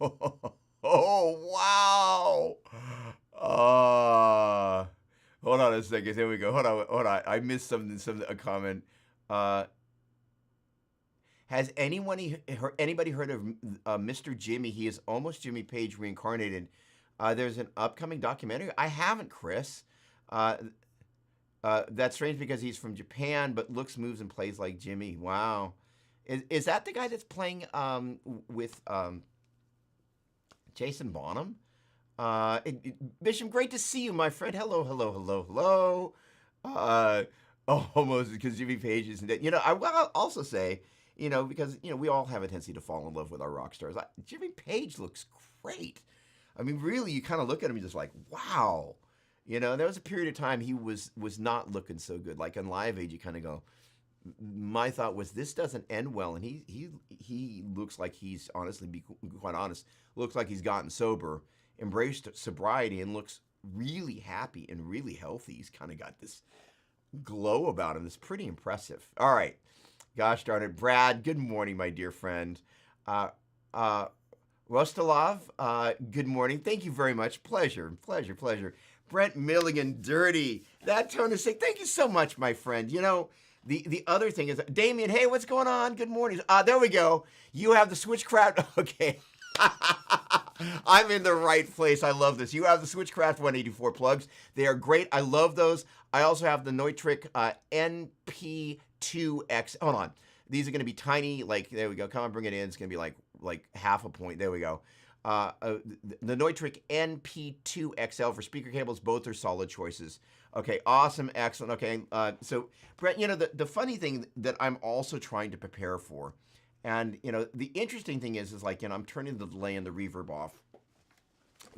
Hold on a second. Here we go. Hold on. I missed a comment. Has anybody heard of Mr. Jimmy? He is almost Jimmy Page reincarnated. There's an upcoming documentary. I haven't, Chris. That's strange because he's from Japan, but looks, moves, and plays like Jimmy. Wow. Is that the guy that's playing with Jason Bonham? Bishop, great to see you, my friend. Hello. Almost because Jimmy Page isn't dead. I will also say, because, we all have a tendency to fall in love with our rock stars. Jimmy Page looks great. I mean, really, you kind of look at him and just like, wow. There was a period of time he was not looking so good. Like on Live Aid, you kind of go, my thought was this doesn't end well. And he looks like he's, honestly, be quite honest, looks like he's gotten sober, embraced sobriety, and looks really happy and really healthy. He's kind of got this glow about him. It's pretty impressive. All right. Gosh darn it. Brad, good morning, my dear friend. Rostalov, good morning. Thank you very much. Pleasure. Brent Milligan, dirty. That tone is sick. Thank you so much, my friend. The other thing is, Damien, hey, what's going on? Good morning. There we go. You have the Switchcraft. Okay. I'm in the right place. I love this. You have the Switchcraft 184 plugs. They are great. I love those. I also have the Neutrik NP2X. Hold on. These are going to be tiny. Like, there we go. Come on, bring it in. It's going to be like half a point. There we go. The Neutrik NP2XL for speaker cables. Both are solid choices. Okay, awesome, excellent. Okay, so Brett, the funny thing that I'm also trying to prepare for, and the interesting thing is like I'm turning the delay and the reverb off.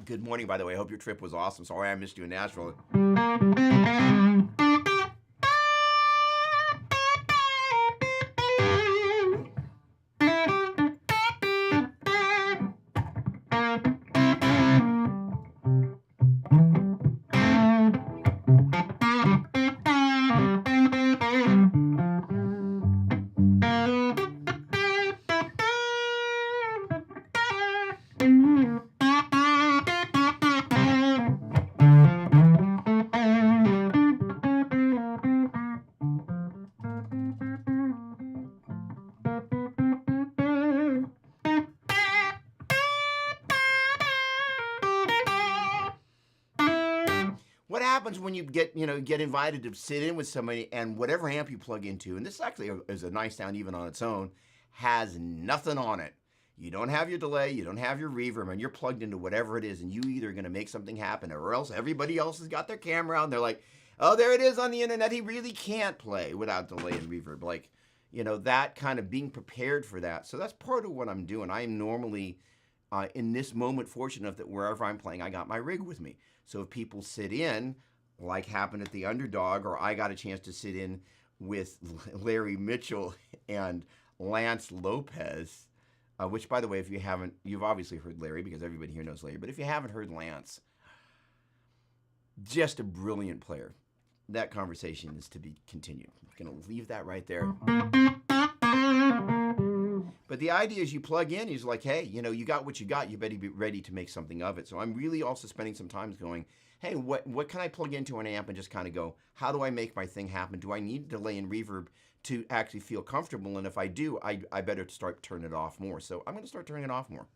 Good morning, by the way. I hope your trip was awesome. Sorry I missed you in Nashville. happens when you get invited to sit in with somebody and whatever amp you plug into, and this actually is a nice sound even on its own, has nothing on it. You don't have your delay, you don't have your reverb, and you're plugged into whatever it is, and you either going to make something happen or else everybody else has got their camera out and they're like, oh, there it is on the internet. He really can't play without delay and reverb. Like, that kind of being prepared for that. So that's part of what I'm doing. I am normally, in this moment, fortunate enough that wherever I'm playing, I got my rig with me. So if people sit in, like happened at the Underdog, or I got a chance to sit in with Larry Mitchell and Lance Lopez, which, by the way, if you haven't, you've obviously heard Larry because everybody here knows Larry. But if you haven't heard Lance, just a brilliant player. That conversation is to be continued. I'm going to leave that right there. But the idea is you plug in, he's like, hey, you got what you got. You better be ready to make something of it. So I'm really also spending some time going, hey, what can I plug into an amp and just kind of go, how do I make my thing happen? Do I need delay and reverb to actually feel comfortable? And if I do, I better start turning it off more. So I'm going to start turning it off more.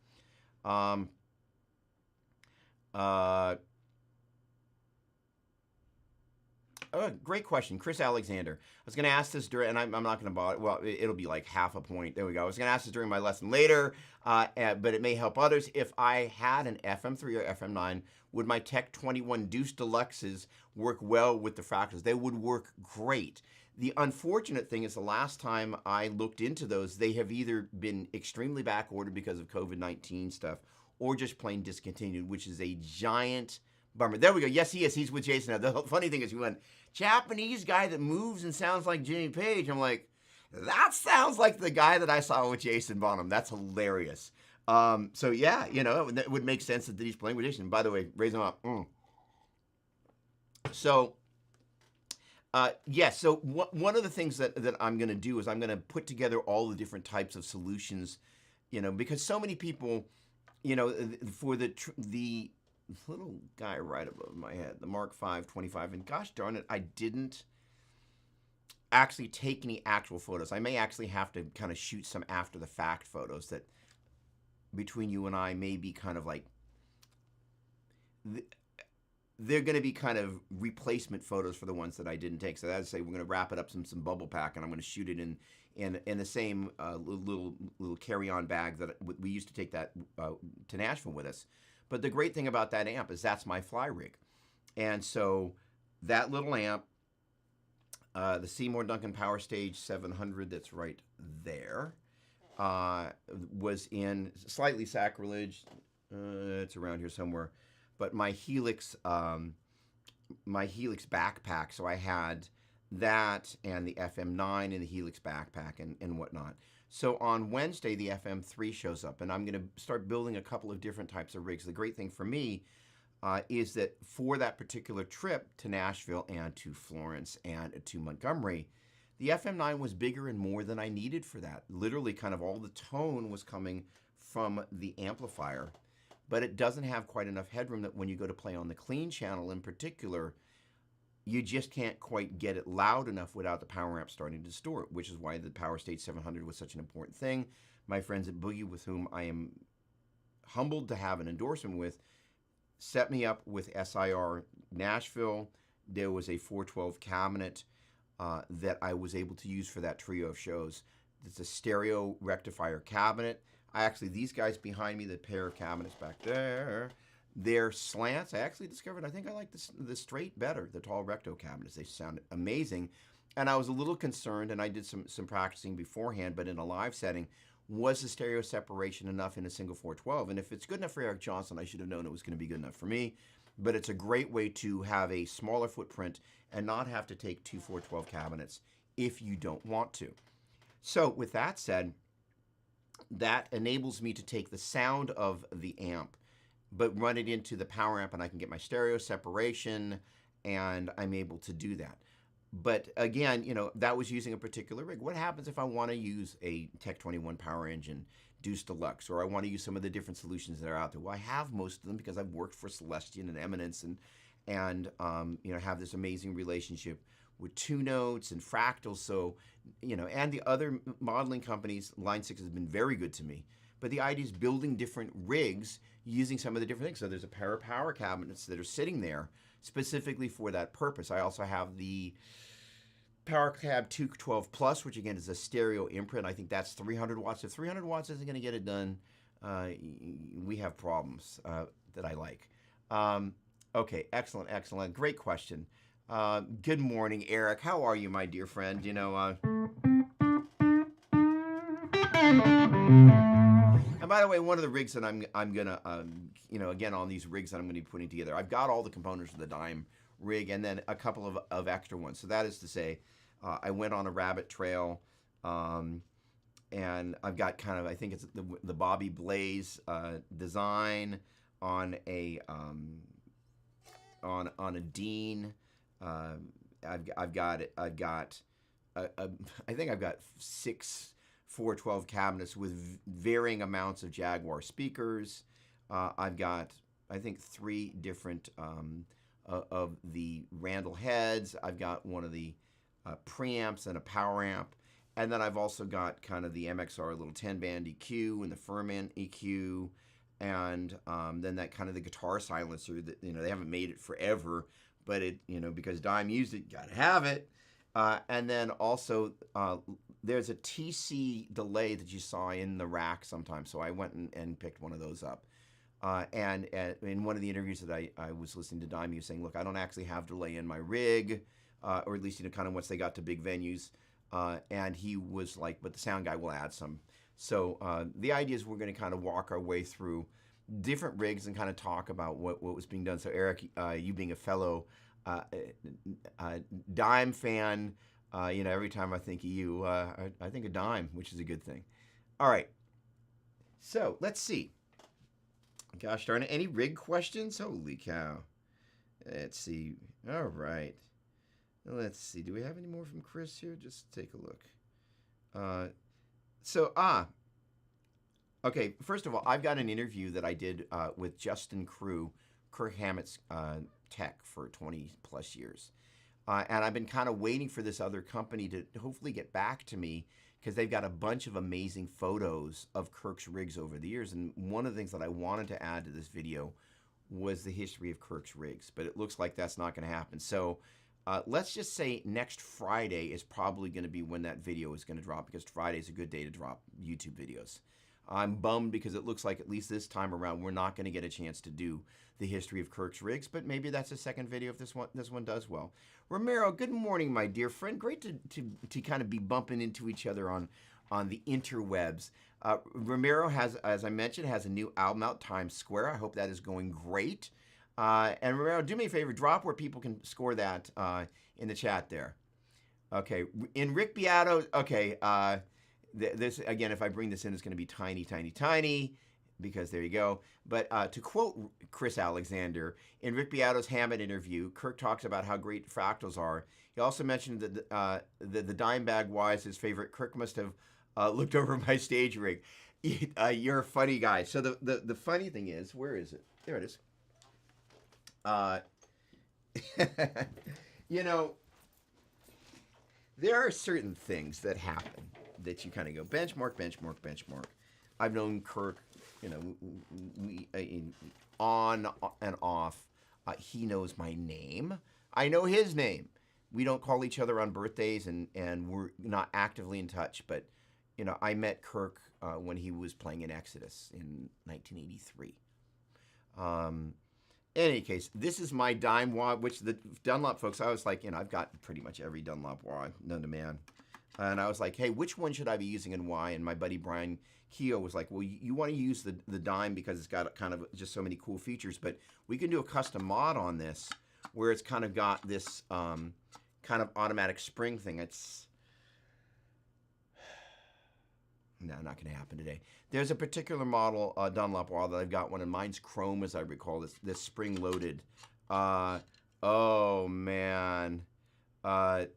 Great question. Chris Alexander. I was going to ask this during, and I'm not going to bother, well, it'll be like half a point. There we go. I was going to ask this during my lesson later, but it may help others. If I had an FM3 or FM9, would my Tech 21 Deuce Deluxes work well with the fractals? They would work great. The unfortunate thing is the last time I looked into those, they have either been extremely back ordered because of COVID-19 stuff or just plain discontinued, which is a giant bummer. There we go. Yes, he is. He's with Jason now. The funny thing is, he went, Japanese guy that moves and sounds like Jimmy Page. I'm like, that sounds like the guy that I saw with Jason Bonham. That's hilarious. So yeah, it would make sense that he's playing with Jason. By the way, raise him up. So, yes. So one of the things that I'm going to do is I'm going to put together all the different types of solutions, because so many people, for the little guy right above my head, the Mark V 25, and gosh darn it, I didn't actually take any actual photos. I may actually have to kind of shoot some after the fact photos that between you and I may be kind of like, they're going to be kind of replacement photos for the ones that I didn't take. So that's say we're going to wrap it up some bubble pack, and I'm going to shoot it in the same little carry-on bag that we used to take that to Nashville with us. But the great thing about that amp is that's my fly rig. And so that little amp, the Seymour Duncan Power Stage 700 that's right there, was in slightly sacrilege. It's around here somewhere. But my Helix backpack, so I had that and the FM9 and the Helix backpack and whatnot. So on Wednesday, the FM3 shows up, and I'm going to start building a couple of different types of rigs. The great thing for me is that for that particular trip to Nashville and to Florence and to Montgomery, the FM9 was bigger and more than I needed for that. Literally kind of all the tone was coming from the amplifier, but it doesn't have quite enough headroom that when you go to play on the clean channel in particular, you just can't quite get it loud enough without the power amp starting to distort, which is why the Power Stage 700 was such an important thing. My friends at Boogie, with whom I am humbled to have an endorsement with, set me up with SIR Nashville. There was a 412 cabinet that I was able to use for that trio of shows. It's a stereo rectifier cabinet. These guys behind me, the pair of cabinets back there, their slants, I actually discovered, I think I like the straight better, the tall recto cabinets. They sound amazing. And I was a little concerned, and I did some practicing beforehand, but in a live setting, was the stereo separation enough in a single 412? And if it's good enough for Eric Johnson, I should have known it was going to be good enough for me. But it's a great way to have a smaller footprint and not have to take two 412 cabinets if you don't want to. So with that said, that enables me to take the sound of the amp but run it into the power amp, and I can get my stereo separation, and I'm able to do that. But again, that was using a particular rig. What happens if I want to use a Tech 21 Power Engine Deuce Deluxe, or I want to use some of the different solutions that are out there? Well, I have most of them because I've worked for Celestion and Eminence, and have this amazing relationship with Two Notes and Fractal. So, and the other modeling companies, Line 6 has been very good to me. But the idea is building different rigs using some of the different things. So there's a pair of power cabinets that are sitting there specifically for that purpose. I also have the Power Cab 212 Plus, which again is a stereo imprint. I think that's 300 watts. If 300 watts isn't going to get it done, we have problems that I like. Okay, excellent. Great question. Good morning, Eric. How are you, my dear friend? And by the way, one of the rigs that I'm gonna, again, on these rigs that I'm gonna be putting together, I've got all the components of the Dime rig and then a couple of extra ones. So that is to say, I went on a rabbit trail, and I've got kind of, I think it's the Bobby Blaze design on a Dean. I've got I think I've got 6 412 cabinets with varying amounts of Jaguar speakers. I've got, I think, 3 different of the Randall heads. I've got one of the preamps and a power amp. And then I've also got kind of the MXR little 10-band EQ and the Furman EQ. And then that kind of the guitar silencer that, they haven't made it forever, but it, because Dime used it, you gotta have it. And then also, there's a TC delay that you saw in the rack sometimes, so I went and picked one of those up. And in one of the interviews that I was listening to Dime, he was saying, look, I don't actually have delay in my rig, or at least, kind of once they got to big venues. And he was like, but the sound guy will add some. So the idea is we're going to kind of walk our way through different rigs and kind of talk about what was being done. So Eric, you being a fellow Dime fan, every time I think of you, I think of Dime, which is a good thing. All right, so let's see. Gosh darn it, any rig questions? Holy cow. Let's see. All right. Let's see. Do we have any more from Chris here? Just take a look. Okay, first of all, I've got an interview that I did with Justin Crew, Kirk Hammett's tech for 20 plus years. And I've been kind of waiting for this other company to hopefully get back to me because they've got a bunch of amazing photos of Kirk's rigs over the years. And one of the things that I wanted to add to this video was the history of Kirk's rigs, but it looks like that's not going to happen. So let's just say next Friday is probably going to be when that video is going to drop, because Friday is a good day to drop YouTube videos. I'm bummed because it looks like at least this time around we're not going to get a chance to do the history of Kirk's rigs, but maybe that's a second video if this one does well. Romero, good morning, my dear friend. Great to kind of be bumping into each other on the interwebs. Romero has, as I mentioned, has a new album out, Times Square. I hope that is going great. And Romero, do me a favor, drop where people can score that in the chat there. Okay, in Rick Beato, okay, this, again, if I bring this in, it's going to be tiny, tiny, tiny, because there you go. But to quote Chris Alexander, in Rick Beato's Hammett interview, Kirk talks about how great fractals are. He also mentioned that the dime bag was his favorite. Kirk must have looked over my stage rig. You're a funny guy. So the funny thing is, where is it? There it is. There are certain things that happen that you kind of go benchmark. I've known Kirk, we on and off. He knows my name. I know his name. We don't call each other on birthdays, and we're not actively in touch. But I met Kirk when he was playing in Exodus in 1983. In any case, this is my dime wah, which the Dunlop folks, I was like, I've got pretty much every Dunlop wah known to man. And I was like, hey, which one should I be using and why? And my buddy Brian Keogh was like, well, you want to use the dime because it's got kind of just so many cool features, but we can do a custom mod on this where it's kind of got this kind of automatic spring thing. It's no, not going to happen today. There's a particular model, Dunlop wall, that I've got one, and mine's chrome, as I recall, this spring-loaded. Oh, man. That,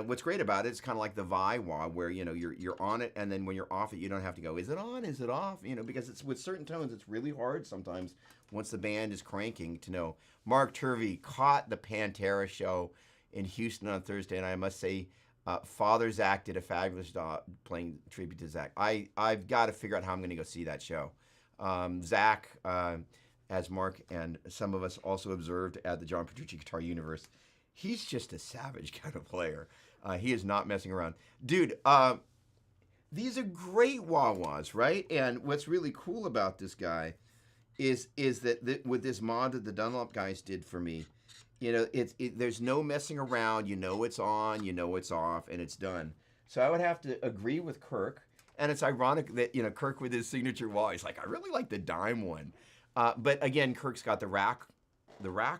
what's great about it is kind of like the Vi wah, where, you're on it, and then when you're off it, you don't have to go, is it on, is it off? Because it's with certain tones, it's really hard sometimes, once the band is cranking, to know. Mark Turvey caught the Pantera show in Houston on Thursday, and I must say, Father Zach did a fabulous job playing tribute to Zach. I've got to figure out how I'm going to go see that show. Zach, as Mark and some of us also observed at the John Petrucci Guitar Universe, he's just a savage kind of player. He is not messing around. Dude, these are great wah-wahs, right? And what's really cool about this guy is that with this mod that the Dunlop guys did for me, you know, there's no messing around. You know it's on, you know it's off, and it's done. So I would have to agree with Kirk. And it's ironic that, you know, Kirk with his signature wah, he's like, I really like the dime one. But again, Kirk's got the rack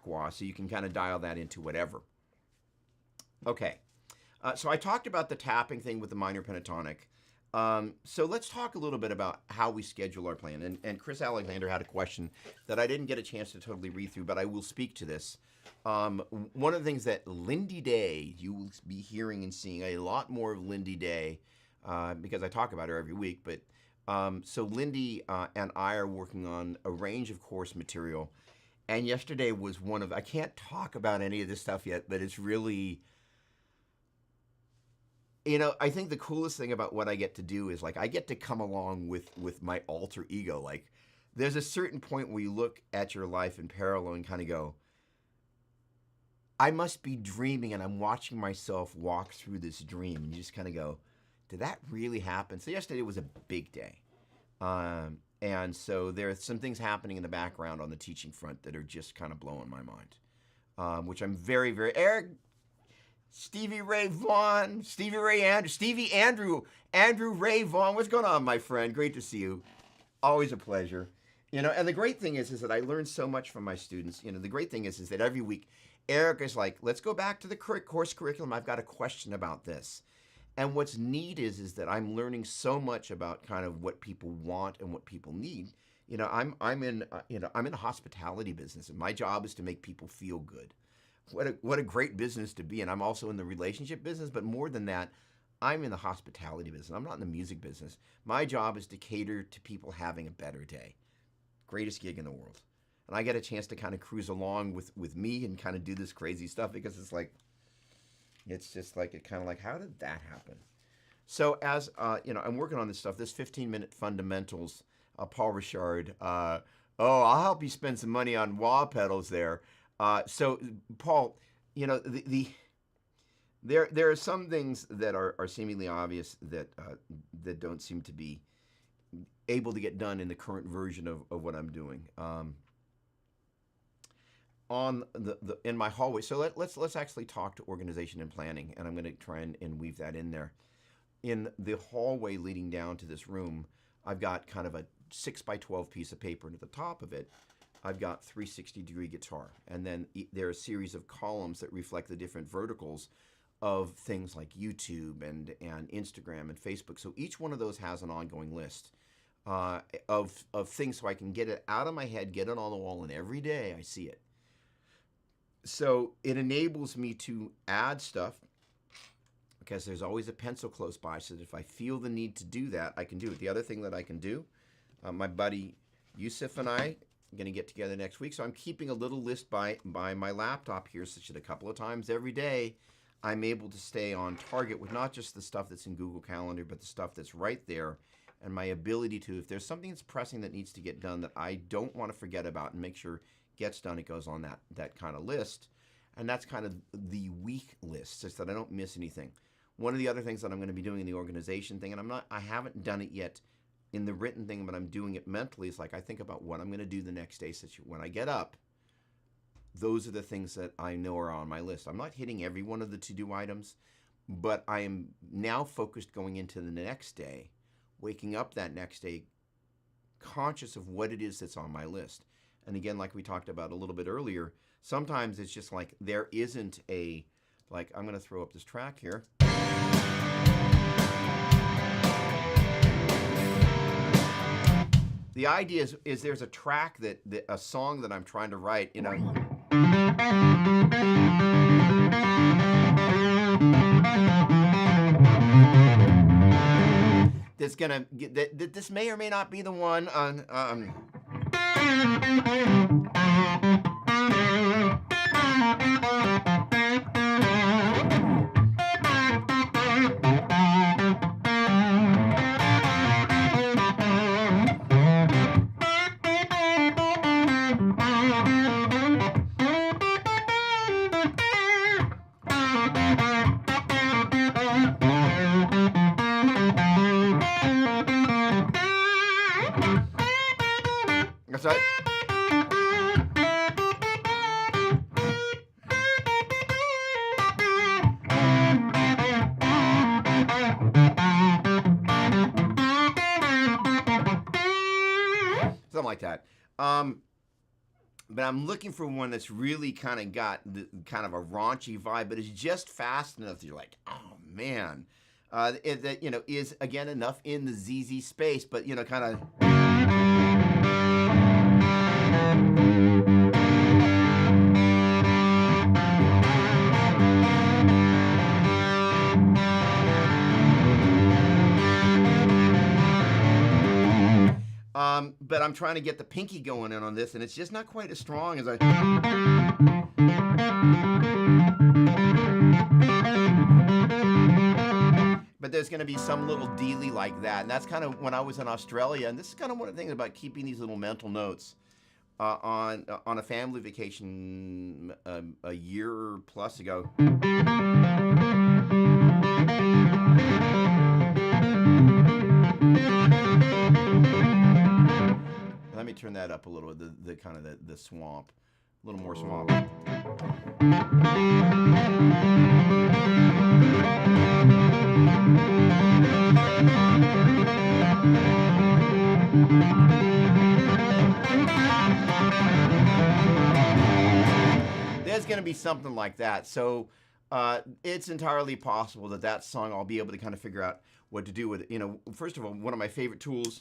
wah, so you can kind of dial that into whatever. Okay. So I talked about the tapping thing with the minor pentatonic. So let's talk a little bit about how we schedule our plan. And Chris Alexander had a question that I didn't get a chance to totally read through, but I will speak to this. One of the things that Lindy Day, you will be hearing and seeing a lot more of Lindy Day, because I talk about her every week. But so Lindy and I are working on a range of course material. And yesterday was one of, I can't talk about any of this stuff yet, but it's really, you know, I think the coolest thing about what I get to do is, like, I get to come along with my alter ego. Like, there's a certain point where you look at your life in parallel and kind of go, I must be dreaming, and I'm watching myself walk through this dream. And you just kind of go, did that really happen? So yesterday was a big day. And so there are some things happening in the background on the teaching front that are just kind of blowing my mind, which I'm very, very, Eric, Stevie Ray Vaughan, Andrew Ray Vaughan. What's going on, my friend? Great to see you. Always a pleasure. You know, and the great thing is that I learn so much from my students. You know, the great thing is that every week, Eric is like, let's go back to the course curriculum. I've got a question about this. And what's neat is that I'm learning so much about kind of what people want and what people need. You know, I'm in a hospitality business, and my job is to make people feel good. What a great business to be in. I'm also in the relationship business, but more than that, I'm in the hospitality business. I'm not in the music business. My job is to cater to people having a better day. Greatest gig in the world. And I get a chance to kind of cruise along with me and kind of do this crazy stuff, because it's just like, it kind of like, how did that happen? So as, you know, I'm working on this stuff, this 15-minute fundamentals, Paul Richard, I'll help you spend some money on wah pedals there. So Paul, you know, there are some things that are seemingly obvious that don't seem to be able to get done in the current version of what I'm doing. On in my hallway, so let's actually talk to organization and planning, and I'm going to try and weave that in there. In the hallway leading down to this room, I've got kind of a 6x12 piece of paper, and at the top of it, I've got 360-degree guitar, and then there are a series of columns that reflect the different verticals of things like YouTube and Instagram and Facebook. So each one of those has an ongoing list of things, so I can get it out of my head, get it on the wall, and every day I see it. So it enables me to add stuff, because there's always a pencil close by, so that if I feel the need to do that, I can do it. The other thing that I can do, my buddy Yusuf and I are going to get together next week, so I'm keeping a little list by my laptop here, such that a couple of times every day I'm able to stay on target with not just the stuff that's in Google Calendar, but the stuff that's right there, and my ability to, if there's something that's pressing that needs to get done that I don't want to forget about and make sure gets done, it goes on that kind of list. And that's kind of the week list, so that I don't miss anything. One of the other things that I'm going to be doing in the organization thing, and I haven't done it yet in the written thing, but I'm doing it mentally, is like I think about what I'm going to do the next day, so when I get up, those are the things that I know are on my list. I'm not hitting every one of the to-do items, but I am now focused going into the next day, waking up that next day, conscious of what it is that's on my list. And again, like we talked about a little bit earlier, sometimes it's just like there isn't a, like, I'm going to throw up this track here. The idea is there's a track a song that I'm trying to write, you know. That's gonna that this may or may not be the one on. like that. But I'm looking for one that's really kind of got kind of a raunchy vibe, but it's just fast enough that you're like, oh man, that is again enough in the ZZ space, but kind of. But I'm trying to get the pinky going in on this, and it's just not quite as strong as I. But there's going to be some little dealy like that, and that's kind of when I was in Australia, and this is kind of one of the things about keeping these little mental notes on a family vacation a year plus ago. Let me turn that up a little. The kind of the swamp, a little more swamp. There's going to be something like that. So it's entirely possible that song I'll be able to kind of figure out what to do with it. First of all, one of my favorite tools.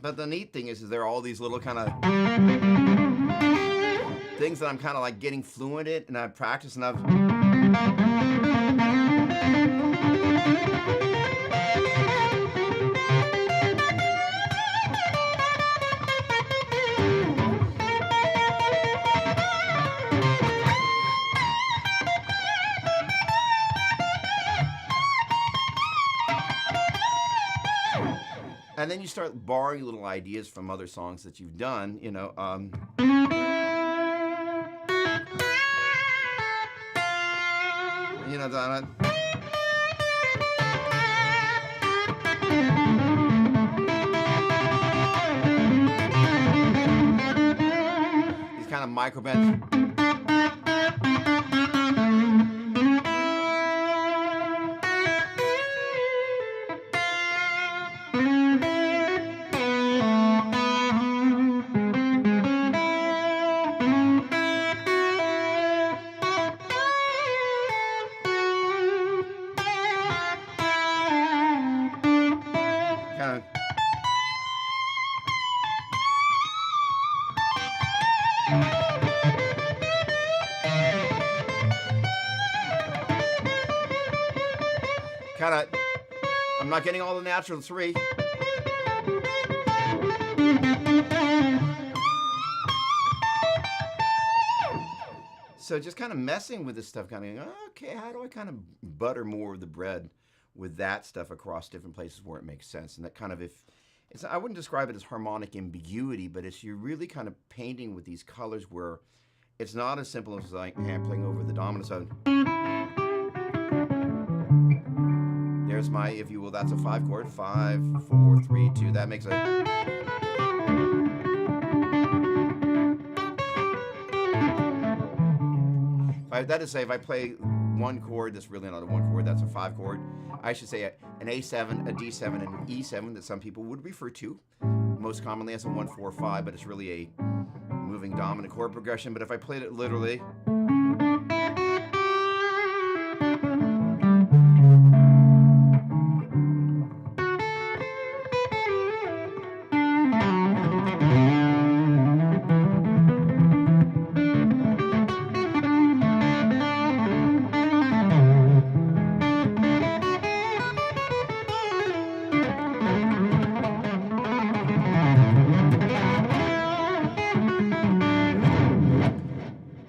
But the neat thing is there are all these little kind of things that I'm kind of like getting fluent in, and I've practiced, and I've. And then you start borrowing little ideas from other songs that you've done, Donna. These kind of micro bends. I'm not getting all the natural three. So just kind of messing with this stuff, kind of going, okay, how do I kind of butter more of the bread with that stuff across different places where it makes sense? And that kind of, I wouldn't describe it as harmonic ambiguity, but you're really kind of painting with these colors where it's not as simple as like, hey, I'm playing over the dominant side. there's my, if you will, that's a 5 chord. 5, 4, 3, 2. That makes a. That is, say, if I play one chord, that's really not a one chord, that's a 5 chord. I should say an A7, a D7, and an E7 that some people would refer to most commonly as a 1, 4, 5, but it's really a moving dominant chord progression. But if I played it literally.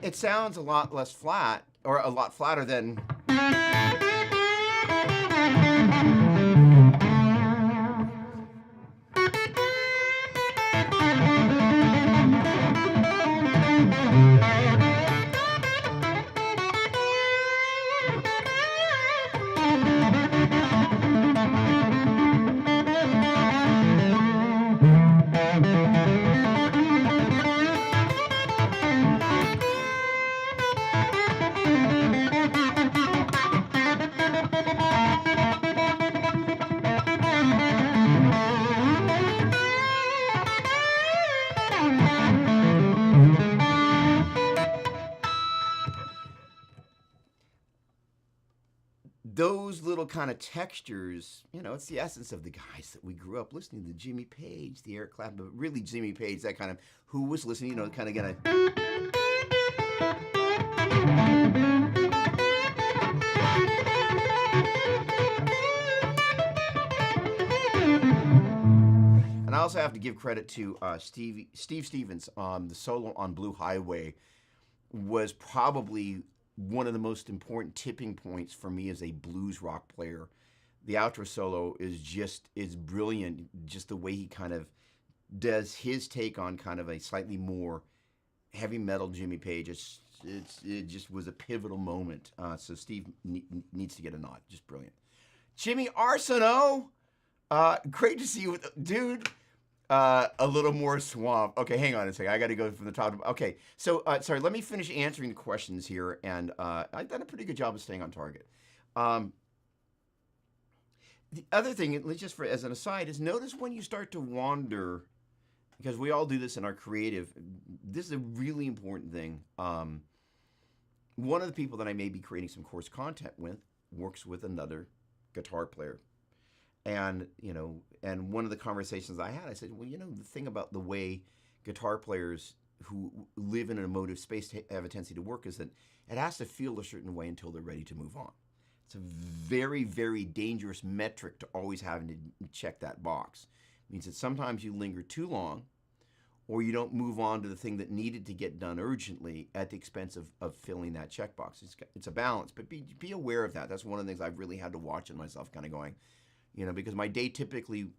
It sounds a lot less flat, or a lot flatter than. Those little kind of textures, it's the essence of the guys that we grew up listening to. Jimmy Page, the Eric Clapton, but really Jimmy Page, that kind of, who was listening, kind of gonna. And I also have to give credit to Steve Stevens. The solo on Blue Highway was probably one of the most important tipping points for me as a blues rock player. The outro solo is brilliant. Just the way he kind of does his take on kind of a slightly more heavy metal Jimmy Page. It just was a pivotal moment. So Steve needs to get a nod. Just brilliant. Jimmy Arsenault, great to see you, dude. A little more swamp. Okay, hang on a second. I got to go from the top. Okay, so sorry. Let me finish answering the questions here, and I've done a pretty good job of staying on target. The other thing, just as an aside, is notice when you start to wander, because we all do this in our creative. This is a really important thing. One of the people that I may be creating some course content with works with another guitar player. And, and one of the conversations I had, I said, well, the thing about the way guitar players who live in an emotive space have a tendency to work is that it has to feel a certain way until they're ready to move on. It's a very, very dangerous metric to always having to check that box. It means that sometimes you linger too long, or you don't move on to the thing that needed to get done urgently at the expense of filling that checkbox. It's a balance, but be aware of that. That's one of the things I've really had to watch in myself, kind of going, because my day typically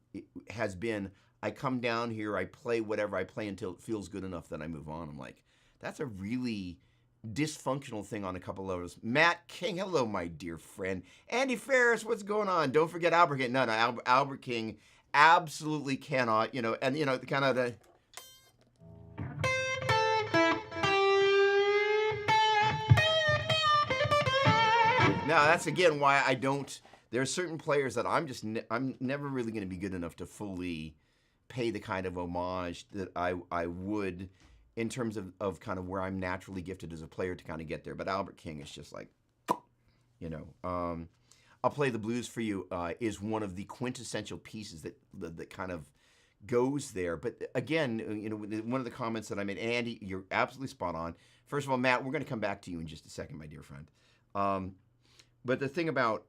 has been, I come down here, I play whatever I play until it feels good enough that I move on. I'm like, that's a really dysfunctional thing on a couple levels. Matt King, hello, my dear friend. Andy Ferris, what's going on? Don't forget Albert King. No, Albert King absolutely cannot, and, kind of the... Now, that's again why I don't... There are certain players that I'm never really going to be good enough to fully pay the kind of homage that I would in terms of kind of where I'm naturally gifted as a player to kind of get there. But Albert King is just like, I'll Play the Blues for You is one of the quintessential pieces that kind of goes there. But again, one of the comments that I made, Andy, you're absolutely spot on. First of all, Matt, we're going to come back to you in just a second, my dear friend. But the thing about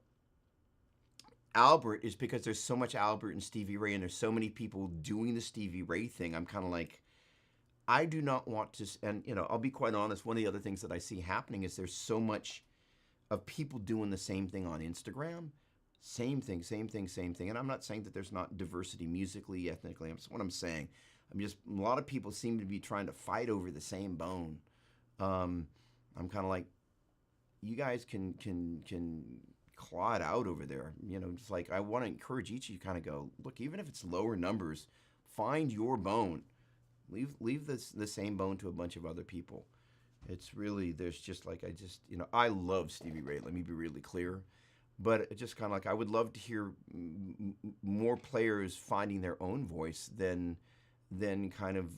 Albert is because there's so much Albert and Stevie Ray, and there's so many people doing the Stevie Ray thing. I'm kind of like, I do not want to, and I'll be quite honest, one of the other things that I see happening is there's so much of people doing the same thing on Instagram. Same thing. And I'm not saying that there's not diversity musically, ethnically. That's what I'm saying. A lot of people seem to be trying to fight over the same bone. I'm kind of like, you guys can claw it out over there. Just like I want to encourage each of you kind of go, look, even if it's lower numbers, find your bone. Leave the same bone to a bunch of other people. It's really, there's just like, I love Stevie Ray. Let me be really clear. But it's just kind of like I would love to hear more players finding their own voice than kind of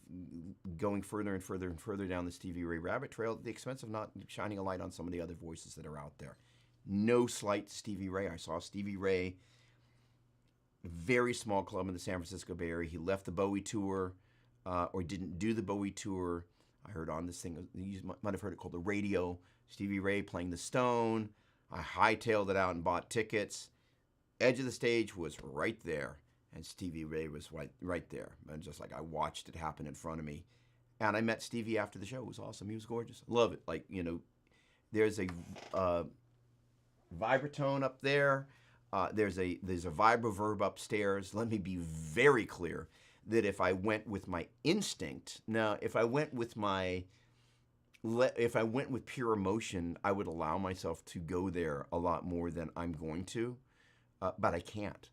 going further and further and further down the Stevie Ray rabbit trail at the expense of not shining a light on some of the other voices that are out there. No slight to Stevie Ray. I saw Stevie Ray, very small club in the San Francisco Bay Area. He left the Bowie tour, or didn't do the Bowie tour. I heard on this thing, you might have heard it called the radio, Stevie Ray playing the Stone. I hightailed it out and bought tickets. Edge of the stage was right there, and Stevie Ray was right there. And just like I watched it happen in front of me. And I met Stevie after the show. It was awesome. He was gorgeous. Love it. Like, there's a vibratone up there. There's a vibroverb upstairs. Let me be very clear that if I went with my instinct, now if I went with pure emotion, I would allow myself to go there a lot more than I'm going to, but I can't,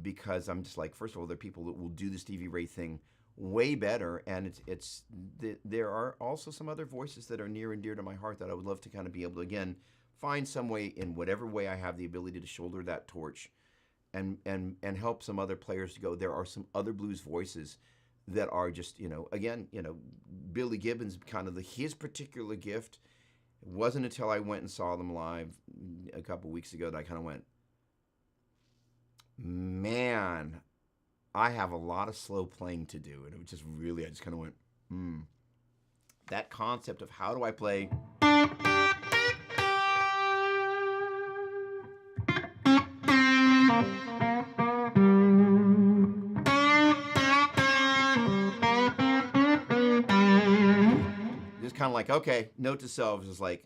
because I'm just like, first of all, there are people that will do the Stevie Ray thing way better, and there are also some other voices that are near and dear to my heart that I would love to kind of be able to, again, find some way, in whatever way I have the ability, to shoulder that torch and help some other players to go. There are some other blues voices that are just, again, Billy Gibbons, kind of his particular gift. It wasn't until I went and saw them live a couple weeks ago that I kind of went, man, I have a lot of slow playing to do. And it was just really, I just kind of went, that concept of how do I play kind of like, okay, note to self is like,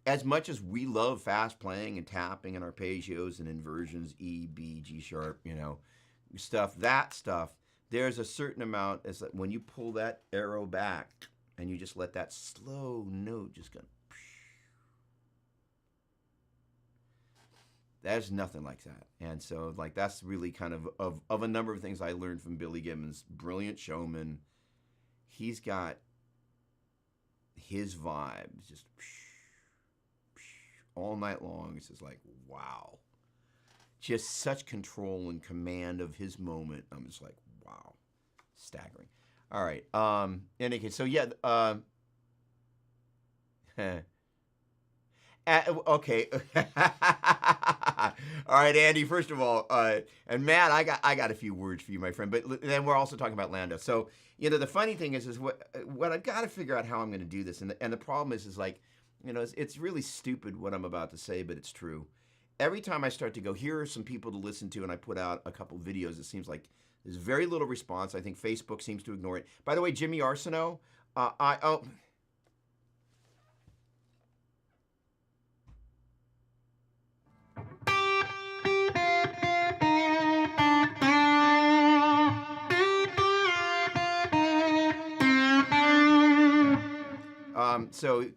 as much as we love fast playing and tapping and arpeggios and inversions, E, B, G sharp, stuff, there's a certain amount, it's like when you pull that arrow back and you just let that slow note just go, there's nothing like that. And so like that's really kind of a number of things I learned from Billy Gibbons. Brilliant showman. He's got his vibe just all night long. It's just like, wow. Just such control and command of his moment. I'm just like, wow. Staggering. All right. In any case, so yeah. Okay. All right, Andy. First of all, and Matt, I got a few words for you, my friend. But then we're also talking about Lando. So the funny thing is what I've got to figure out how I'm going to do this, and the problem is like, it's really stupid what I'm about to say, but it's true. Every time I start to go, here are some people to listen to, and I put out a couple videos, it seems like there's very little response. I think Facebook seems to ignore it. By the way, Jimmy Arsenault, So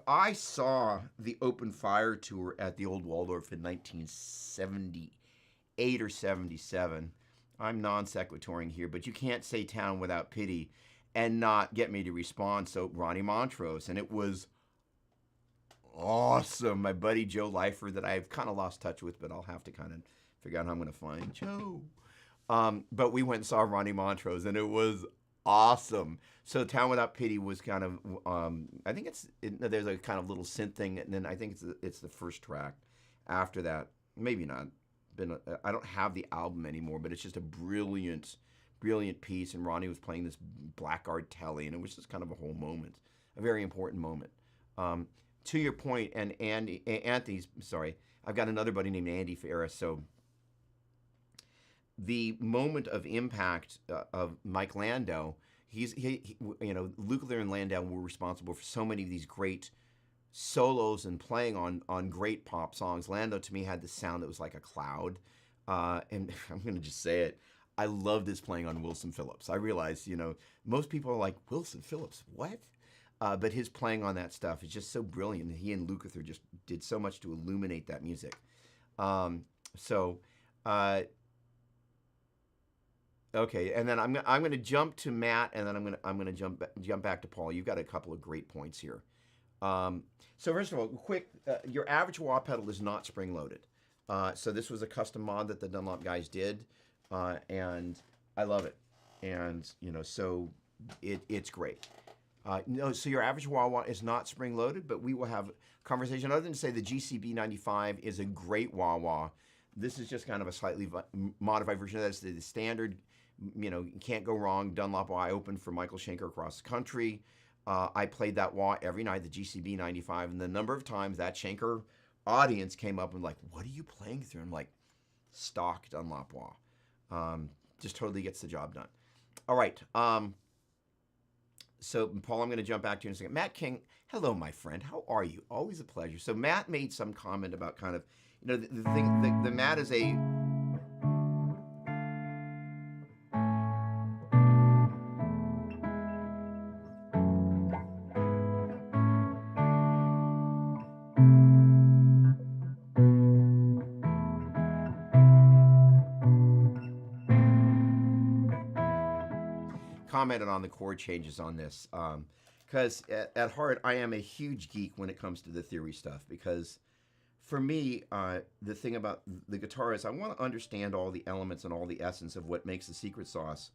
I saw the Open Fire tour at the Old Waldorf in 1978 or 77. I'm non-sequitoring here, but you can't say Town Without Pity and not get me to respond. So Ronnie Montrose, and it was awesome. My buddy Joe Leifer, that I've kind of lost touch with, but I'll have to kind of figure out how I'm going to find Joe. But we went and saw Ronnie Montrose, and it was awesome. So Town Without Pity was kind of, I think there's a kind of little synth thing, and then I think it's the first track. After that, maybe not. I don't have the album anymore, but it's just a brilliant piece. And Ronnie was playing this Blackguard Telly, and it was just kind of a whole moment, a very important moment. To your point, and Anthony's, sorry, I've got another buddy named Andy Ferris. So the moment of impact of Mike Landau, Luke Lear and Landau were responsible for so many of these great solos and playing on great pop songs. Landau, to me, had this sound that was like a cloud. And I'm going to just say it. I loved his playing on Wilson Phillips. I realized, most people are like, Wilson Phillips, what? But his playing on that stuff is just so brilliant. He and Lukather just did so much to illuminate that music. Um, so, uh, okay, and then I'm gonna jump to Matt, and then I'm gonna jump back to Paul. You've got a couple of great points here. So first of all, quick, your average wah pedal is not spring loaded. So this was a custom mod that the Dunlop guys did, and I love it. And so it's great. No, so your average wah wah is not spring loaded, but we will have a conversation. Other than to say the GCB 95 is a great wah wah. This is just kind of a slightly modified version of that. It's the standard, you can't go wrong. Dunlop wah. I opened for Michael Schenker across the country. I played that wah every night, the GCB 95, and the number of times that Schenker audience came up and like, what are you playing through? I'm like, stock Dunlop wah. Just totally gets the job done. All right. So, Paul, I'm going to jump back to you in a second. Matt King, hello, my friend. How are you? Always a pleasure. So, Matt made some comment about kind of, the thing, the Matt is a... commented on the chord changes on this because at heart I am a huge geek when it comes to the theory stuff, because for me the thing about the guitar is I want to understand all the elements and all the essence of what makes the secret sauce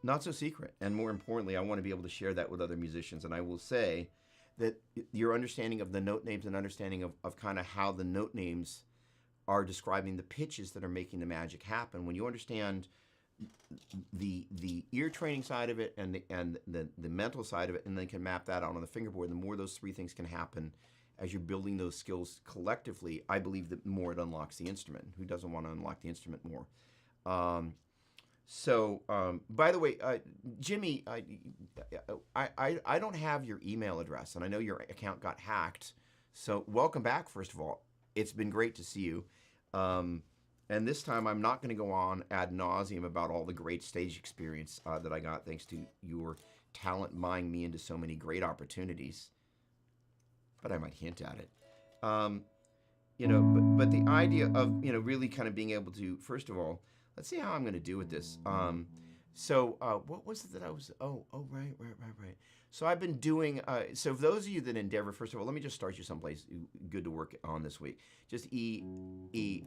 not so secret, and more importantly I want to be able to share that with other musicians. And I will say that your understanding of the note names and understanding of kind of how the note names are describing the pitches that are making the magic happen, when you understand the ear training side of it and the mental side of it, and then can map that out on the fingerboard, the more those three things can happen as you're building those skills collectively, I believe the more it unlocks the instrument. Who doesn't want to unlock the instrument more? By the way, Jimmy, I don't have your email address, and I know your account got hacked, so welcome back, first of all. It's been great to see you. And this time I'm not going to go on ad nauseum about all the great stage experience that I got thanks to your talent buying me into so many great opportunities. But I might hint at it. But the idea of, really kind of being able to, first of all, let's see how I'm going to do with this. What was it that I was, right. So I've been doing, so for those of you that endeavor, first of all, let me just start you someplace good to work on this week. Just E,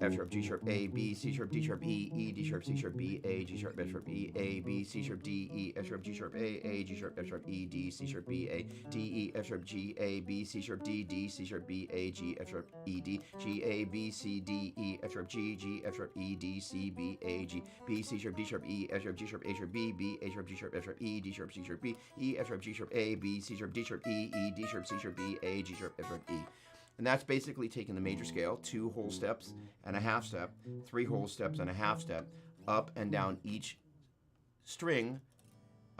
F sharp, G sharp, A, B, C sharp, D sharp, E, D sharp, C sharp, B, A, G sharp, F sharp, E, A, B, C sharp, D, E, F sharp, G sharp, A, G sharp, F sharp, E, D, C sharp, B, A, D, E, F sharp, G, A, B, C sharp, D, D, C sharp, B, A, G, F sharp, E, D, G, A, B, C, D, E, F sharp, G, G, F sharp, E, D, C, B, A, G, B, C sharp, D sharp, E, F sharp, G sharp, A sharp, B, B, A sharp, G sharp, F sharp, E, D sharp, C sharp, B, E, F sharp, G sharp, A, B, C sharp, D sharp, E, E, D sharp, C sharp, B, A, G sharp, F sharp, E. And that's basically taking the major scale, 2 whole steps and a half step, 3 whole steps and a half step, up and down each string.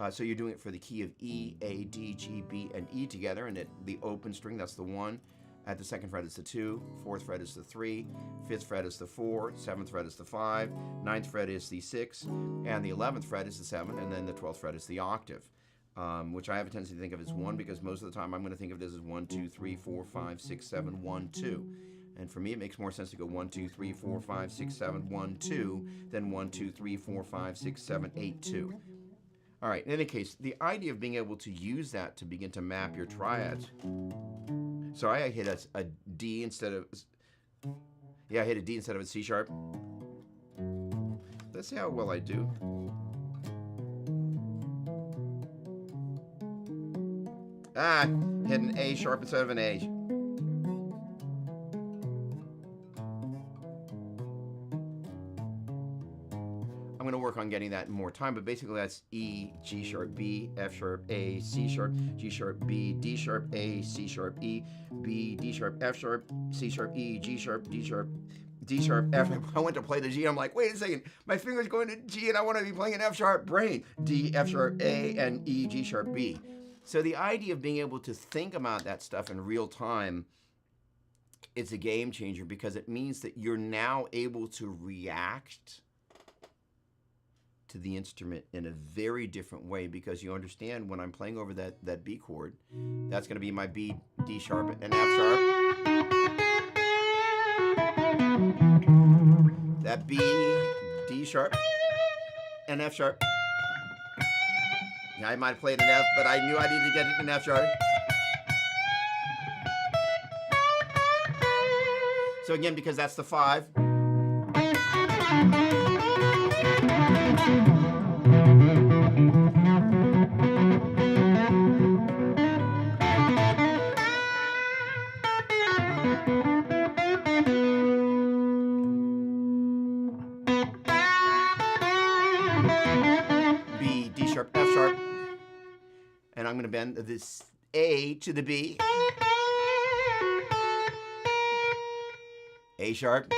So you're doing it for the key of E, A, D, G, B, and E together, and the open string, that's the 1. At the 2nd fret is the 2, 4th fret is the 3, 5th fret is the 4, 7th fret is the 5, 9th fret is the 6, and the 11th fret is the 7, and then the 12th fret is the octave. Which I have a tendency to think of as 1, because most of the time I'm going to think of this as 1, 2, 3, 4, 5, 6, 7, 1, 2. And for me, it makes more sense to go 1, 2, 3, 4, 5, 6, 7, 1, 2 than 1, 2, 3, 4, 5, 6, 7, 8, 2. All right, in any case, the idea of being able to use that to begin to map your triads. So I hit a D instead of, I hit a D instead of a C sharp. Let's see how well I do. Hit an A sharp instead of an A. I'm going to work on getting that in more time, but basically that's E, G sharp, B, F sharp, A, C sharp, G sharp, B, D sharp, A, C sharp, E, B, D sharp, F sharp, C sharp, E, G sharp, D sharp, D sharp, F. I went to play the G, I'm like, wait a second, my finger's going to G and I want to be playing an F sharp. Brain, D, F sharp, A, and E, G sharp, B. So the idea of being able to think about that stuff in real time, it's a game changer, because it means that you're now able to react to the instrument in a very different way, because you understand when I'm playing over that B chord, that's going to be my B, D sharp, and F sharp. That B, D sharp, and F sharp. Yeah, I might have played an F, but I knew I needed to get it in F sharp. So again, because that's the 5. B, D sharp, F sharp. And I'm going to bend this A to the B. A sharp. Now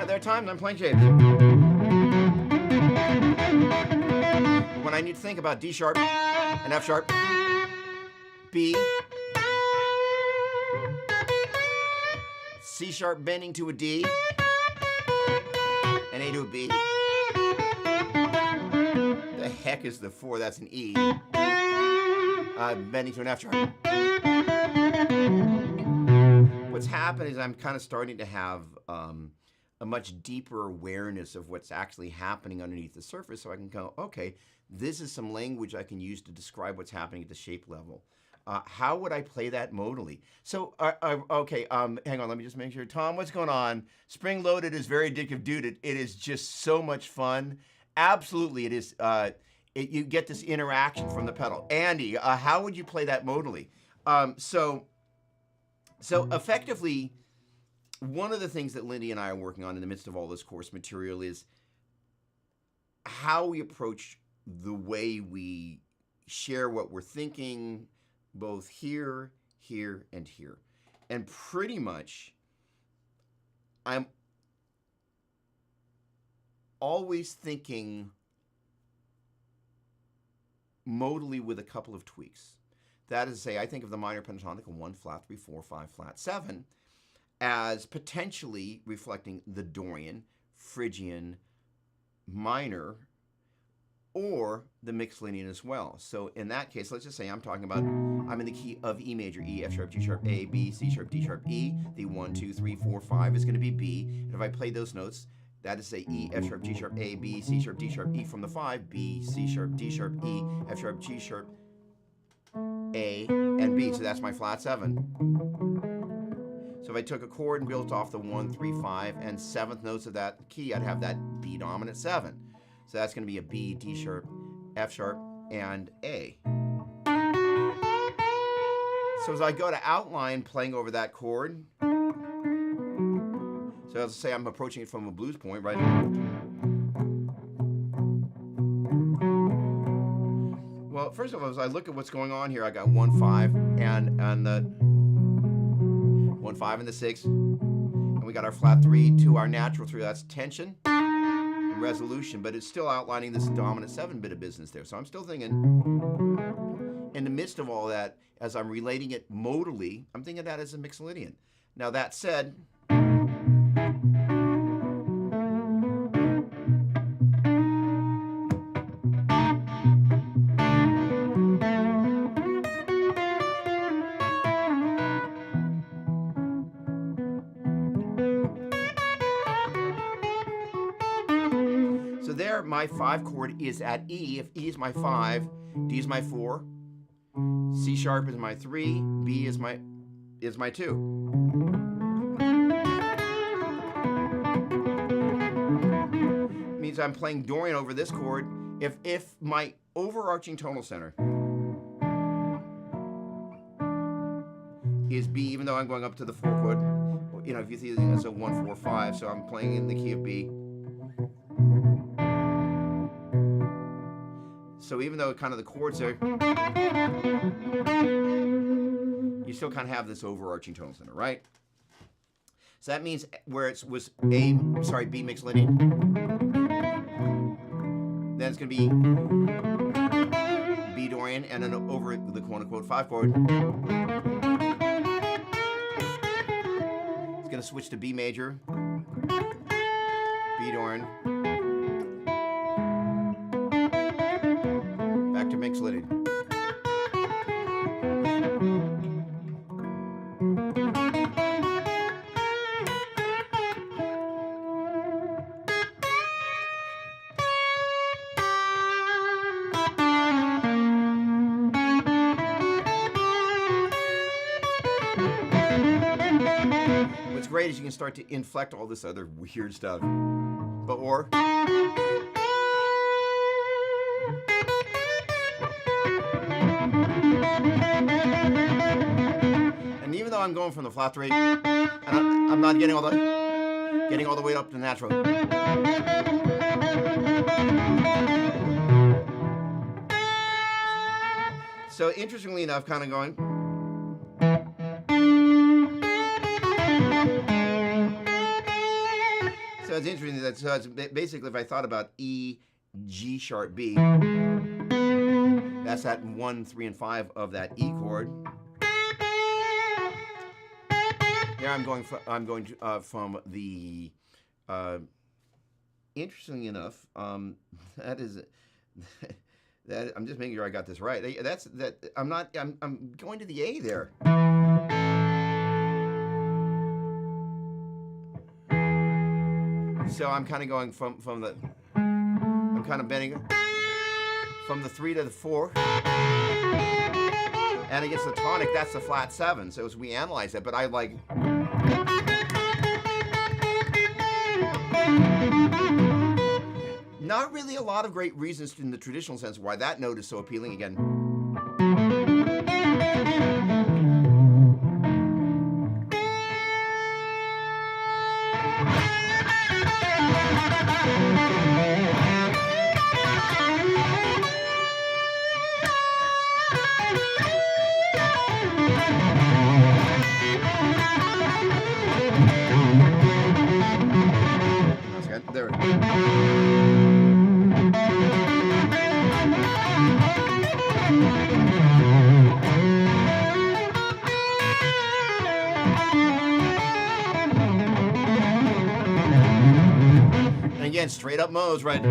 there are times I'm playing shapes when I need to think about D sharp and F sharp, B, C sharp bending to a D, and A to a B. The heck is the 4? That's an E. Bending to an F sharp. What's happened is I'm kind of starting to have a much deeper awareness of what's actually happening underneath the surface, so I can go, okay, this is some language I can use to describe what's happening at the shape level. How would I play that modally? So, okay, hang on, let me just make sure. Tom, what's going on? Spring Loaded is very addictive, dude. It is just so much fun. Absolutely, it is. You get this interaction from the pedal. Andy, how would you play that modally? So effectively, one of the things that Lindy and I are working on in the midst of all this course material is how we approach the way we share what we're thinking, both here, here, and here. And pretty much, I'm always thinking modally with a couple of tweaks. That is to say, I think of the minor pentatonic of 1 flat 3 4 5 flat 7 as potentially reflecting the Dorian, Phrygian, minor, or the Mixolydian as well. So in that case, let's just say I'm in the key of E major, E, F sharp, G sharp, A, B, C sharp, D sharp, E. The 1, 2, 3, 4, 5 is going to be B. And if I play those notes, that is say E, F sharp, G sharp, A, B, C sharp, D sharp, E from the 5, B, C sharp, D sharp, E, F sharp, G sharp, A, and B. So that's my flat 7. So if I took a chord and built off the 1, 3, 5, and 7th notes of that key, I'd have that B dominant 7. So that's going to be a B, D sharp, F sharp, and A. So as I go to outline playing over that chord, so let's say I'm approaching it from a blues point, right? Well, first of all, as I look at what's going on here, I got 1, 5, and the 1, 5, and the 6, and we got our flat 3 to our natural 3. That's tension and resolution, but it's still outlining this dominant 7-bit of business there. So I'm still thinking, in the midst of all that, as I'm relating it modally, I'm thinking of that as a Mixolydian. Now that said, so there, my 5 chord is at E. If E is my 5, D is my 4, C sharp is my 3, B is my 2. Means I'm playing Dorian over this chord. If my overarching tonal center is B, even though I'm going up to the 4 chord, you know, if you see it as a 1, 4, 5, so I'm playing in the key of B. So even though kind of the chords are, you still kind of have this overarching tonal center, right? So that means where it was B Mixolydian, then it's going to be B Dorian, and then over the quote-unquote 5 chord. going to switch to B major, B dorn, back to mixolydian. What's great is you can start to inflect all this other weird stuff. But or. And even though I'm going from the flat 3, and I'm not getting all the way up to natural. So interestingly enough, kind of going. So it's interesting that so it's basically if I thought about E, G sharp B, that's that 1, 3, and 5 of that E chord. Here I'm going from the interestingly enough, that is that I'm just making sure I got this right. That's that I'm going to the A there. So I'm kind of going from the, I'm kind of bending from the 3 to the 4. And against the tonic, that's the flat 7. So as we analyze that, but I like. Not really a lot of great reasons in the traditional sense why that note is so appealing again. There it is. And again, straight up modes, right?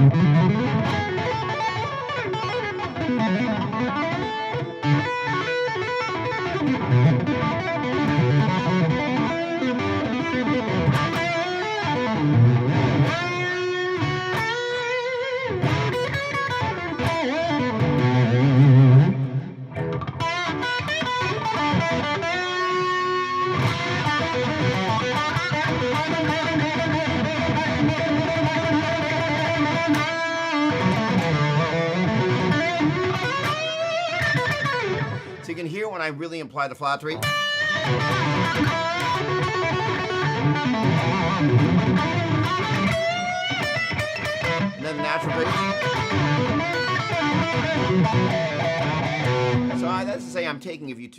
So you can hear when I really imply the flat 3. And then the natural pitch. So that's to say I'm taking, if you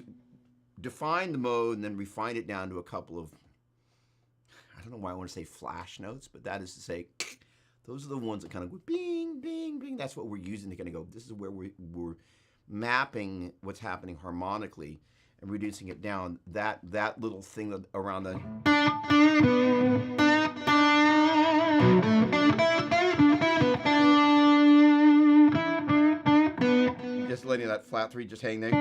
define the mode and then refine it down to a couple of, I don't know why I want to say flash notes, but that is to say, those are the ones that kind of go bing, bing, bing. That's what we're using to kind of go, this is where we're mapping what's happening harmonically and reducing it down. That little thing around the... Just letting that flat 3 just hang there,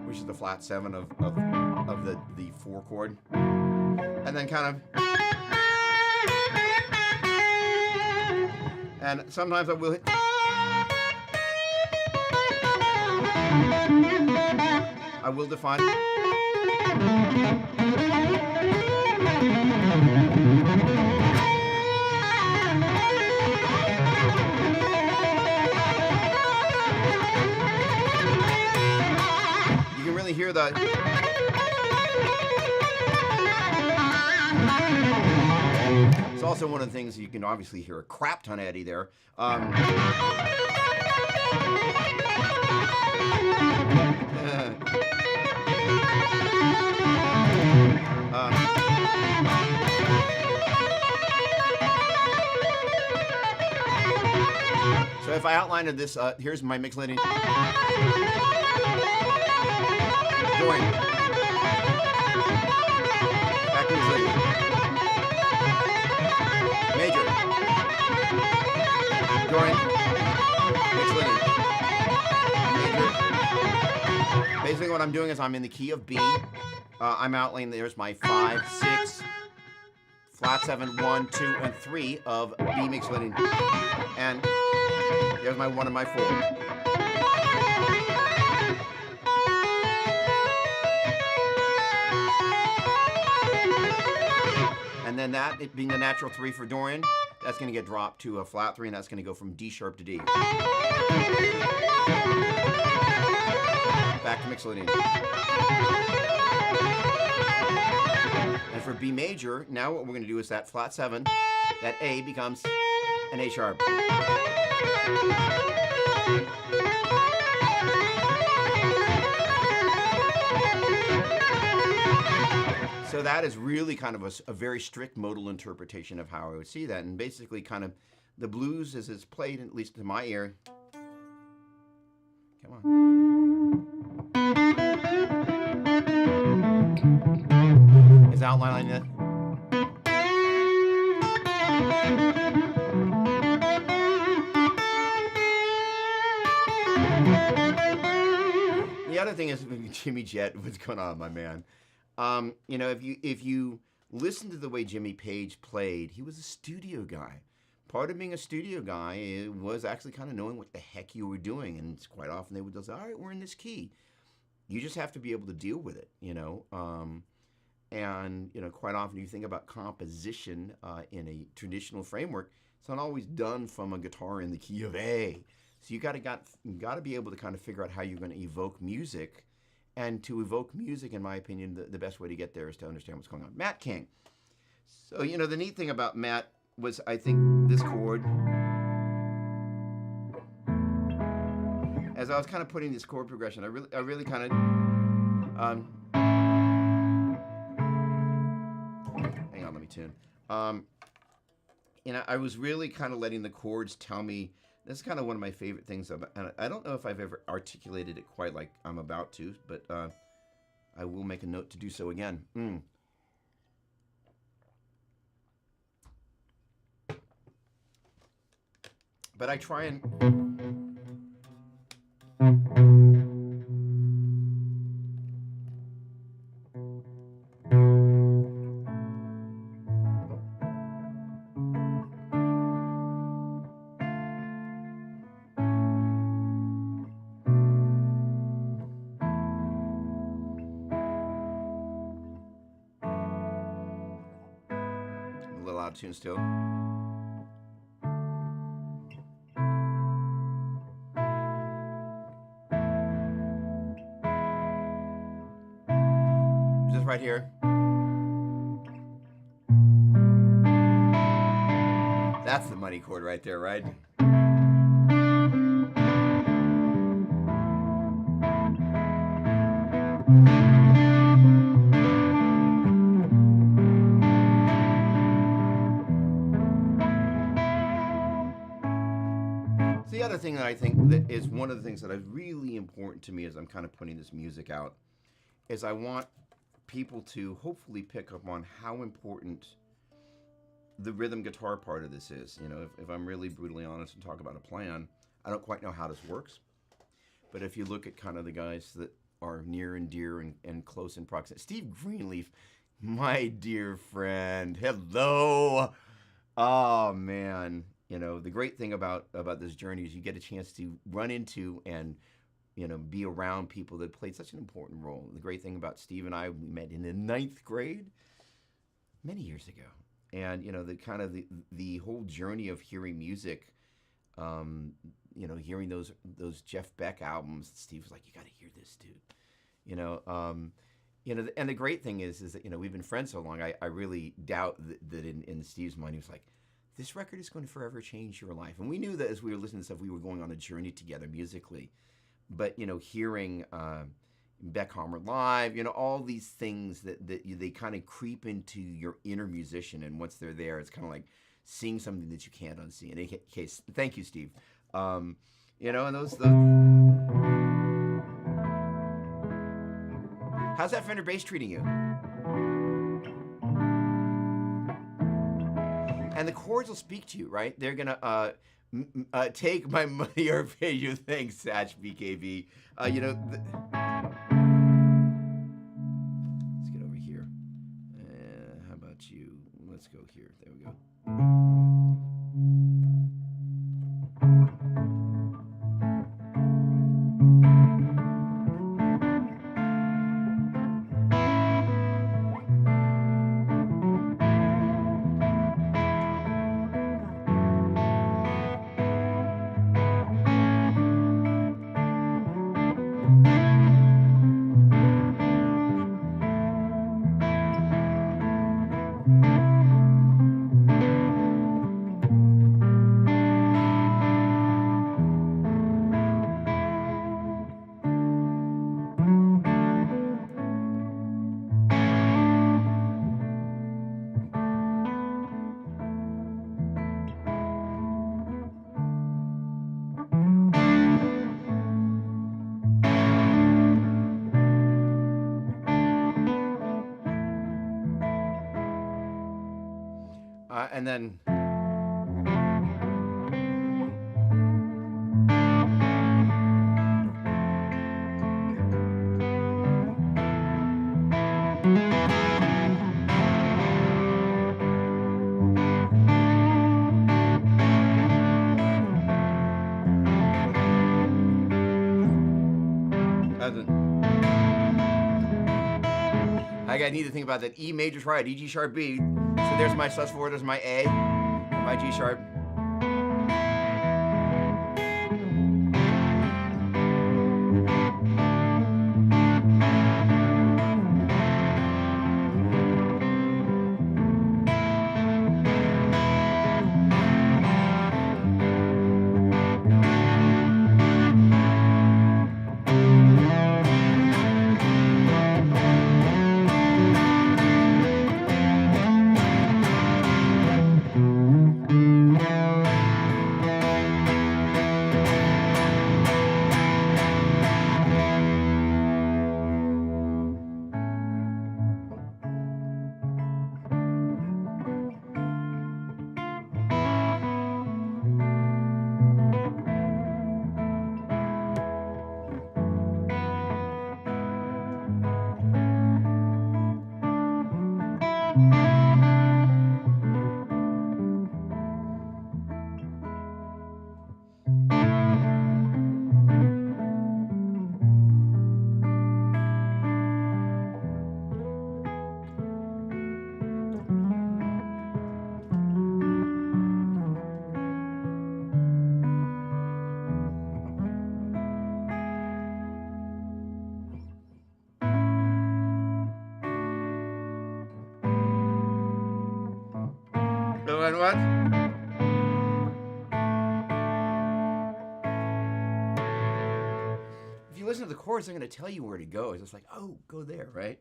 which is the flat 7 of the 4 chord. And then kind of... And sometimes I will hit... I will define... You can really hear the... It's also one of the things you can obviously hear a crap ton of eddy there. So if I outlined this, here's my mixolydian. Back to dorian, mixolydian, major. Basically what I'm doing is I'm in the key of B. I'm outlining, there's my 5, 6, flat 7, 1, 2, and 3 of B mixolydian. And there's my 1 and my 4. And then that, it being the natural 3 for Dorian, that's going to get dropped to a flat 3, and that's going to go from D sharp to D. Back to mixolydian. And for B major, now what we're going to do is that flat 7, that A becomes an A sharp. So that is really kind of a very strict modal interpretation of how I would see that. And basically kind of the blues as it's played, at least to my ear. Come on. Is outlining that. The other thing is Jimmy Jett, what's going on, my man? You know, if you listen to the way Jimmy Page played, he was a studio guy. Part of being a studio guy was actually kind of knowing what the heck you were doing, and quite often they would just say, all right, we're in this key. You just have to be able to deal with it, you know. And, you know, quite often you think about composition in a traditional framework, it's not always done from a guitar in the key of A. So you got to be able to kind of figure out how you're going to evoke music. And to evoke music, in my opinion, the best way to get there is to understand what's going on. Matt King. So, you know, the neat thing about Matt was, I think, this chord. As I was kind of putting this chord progression, I really kind of, hang on, let me tune. You know, I was really kind of letting the chords tell me. This is kind of one of my favorite things about, and I don't know if I've ever articulated it quite like I'm about to, but I will make a note to do so again. But I try and... a little out of tune still. Just right here. That's the money chord right there, right? The other thing that I think that is one of the things that is really important to me as I'm kind of putting this music out is I want people to hopefully pick up on how important the rhythm guitar part of this is. You know, if I'm really brutally honest and talk about a plan, I don't quite know how this works. But if you look at kind of the guys that are near and dear and close in proximity, Steve Greenleaf, my dear friend, hello. Oh, man. You know, the great thing about this journey is you get a chance to run into and, you know, be around people that played such an important role. The great thing about Steve and I, we met in the 9th grade many years ago. And, you know, the kind of the whole journey of hearing music, you know, hearing those Jeff Beck albums, Steve was like, you got to hear this, dude. You know, and the great thing is that, you know, we've been friends so long, I really doubt that in Steve's mind, he was like, this record is going to forever change your life. And we knew that as we were listening to stuff, we were going on a journey together musically. But, you know, hearing Beckhammer live, you know, all these things that they kind of creep into your inner musician. And once they're there, it's kind of like seeing something that you can't unsee. In any case, thank you, Steve. You know, and those... How's that Fender bass treating you? And the chords will speak to you, right? They're gonna, Take my money or pay you. Thanks, Satch BKB. You know, let's get over here. How about you? Let's go here. There we go. And then I need to think about that. E major's right, E, G sharp, B. So there's my sus4, there's my A, and my G sharp. What? If you listen to the chords, they're going to tell you where to go. It's just like, oh, go there, right?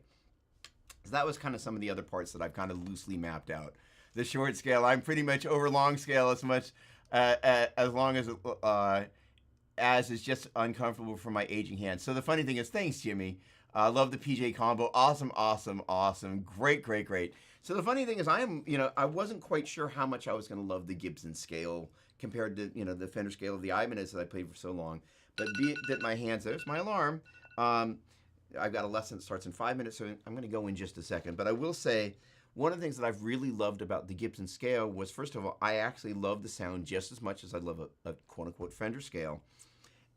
So that was kind of some of the other parts that I've kind of loosely mapped out. The short scale, I'm pretty much over long scale as much as long as is just uncomfortable for my aging hands. So the funny thing is, thanks, Jimmy. Love the PJ combo. Awesome, awesome, awesome. Great, great, great. So the funny thing is, I wasn't quite sure how much I was going to love the Gibson scale compared to, the Fender scale of the Ibanez that I played for so long. But be it that my hands, there's my alarm. I've got a lesson that starts in 5 minutes, so I'm going to go in just a second. But I will say, one of the things that I've really loved about the Gibson scale was, first of all, I actually love the sound just as much as I love a quote-unquote Fender scale.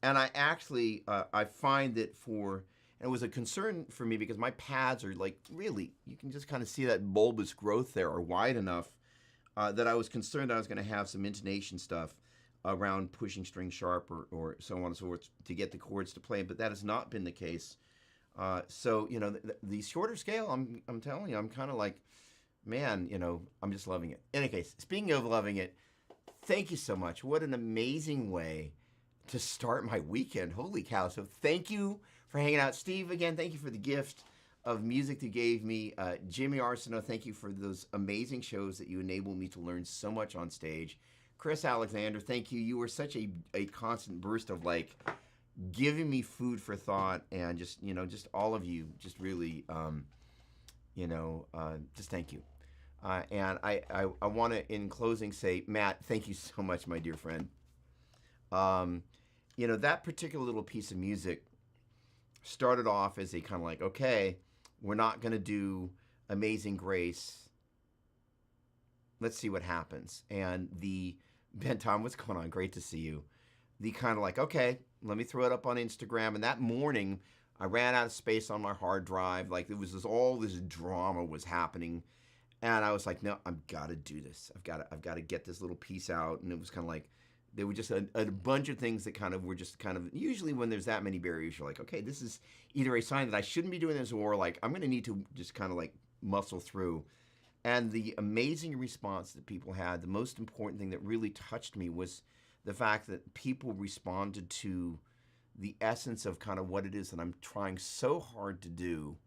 And I actually, I find that and it was a concern for me because my pads are like, really, you can just kind of see that bulbous growth there are wide enough that I was concerned I was going to have some intonation stuff around pushing string sharp or so on and so forth to get the chords to play, but that has not been the case. So, the shorter scale, I'm telling you, I'm kind of like, man, I'm just loving it. In any case, speaking of loving it, thank you so much. What an amazing way to start my weekend. Holy cow. So thank you for hanging out. Steve, again, thank you for the gift of music you gave me. Jimmy Arsenault, thank you for those amazing shows that you enabled me to learn so much on stage. Chris Alexander, thank you. You were such a constant burst of giving me food for thought, and just all of you, just really, just thank you. And I want to, in closing, say, Matt, thank you so much, my dear friend. Um, that particular little piece of music started off as a kind of like, okay, we're not going to do Amazing Grace. Let's see what happens. And the Ben Tom, what's going on? Great to see you. The kind of like, okay, let me throw it up on Instagram. And that morning, I ran out of space on my hard drive. Like, it was all this drama was happening, and I was like, no, I've got to do this. I've got to get this little piece out. And it was kind of like, there were just a bunch of things that kind of were just kind of, usually when there's that many barriers, you're like, okay, this is either a sign that I shouldn't be doing this, or like, I'm going to need to just kind of like muscle through. And the amazing response that people had, the most important thing that really touched me was the fact that people responded to the essence of kind of what it is that I'm trying so hard to do,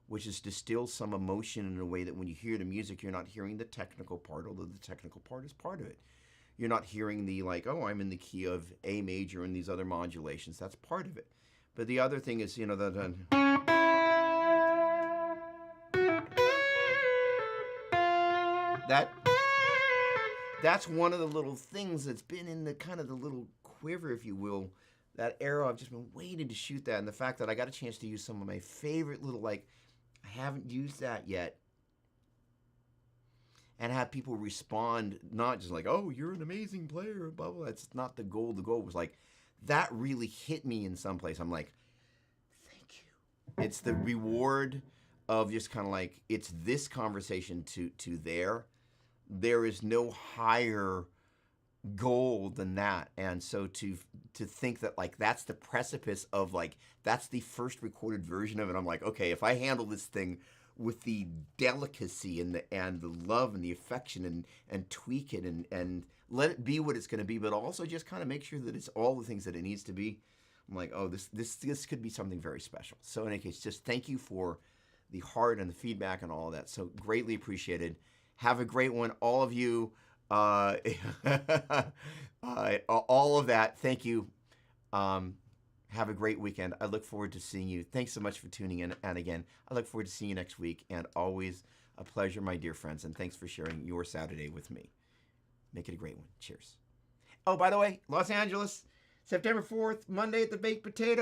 which is distill some emotion in a way that when you hear the music, you're not hearing the technical part, although the technical part is part of it. You're not hearing the like, oh, I'm in the key of A major and these other modulations. That's part of it. But the other thing is, that that's one of the little things that's been in the kind of the little quiver, if you will, that arrow. I've just been waiting to shoot that, and the fact that I got a chance to use some of my favorite little, like, I haven't used that yet, and have people respond, not just like, oh, you're an amazing player, blah, blah. That's not the goal. The goal was like, that really hit me in some place. I'm like, thank you. It's the reward of just kind of like, it's this conversation to there. There is no higher goal than that. And so to think that like that's the precipice of like that's the first recorded version of it, I'm like, okay, if I handle this thing with the delicacy and the love and the affection and tweak it and let it be what it's going to be, but also just kind of make sure that it's all the things that it needs to be, I'm like, oh, this could be something very special. So in any case, just thank you for the heart and the feedback and all of that. So greatly appreciated. Have a great one, all of you. All of that. Thank you. Have a great weekend. I look forward to seeing you. Thanks so much for tuning in. And again, I look forward to seeing you next week. And always a pleasure, my dear friends. And thanks for sharing your Saturday with me. Make it a great one. Cheers. Oh, by the way, Los Angeles, September 4th, Monday at the Baked Potato.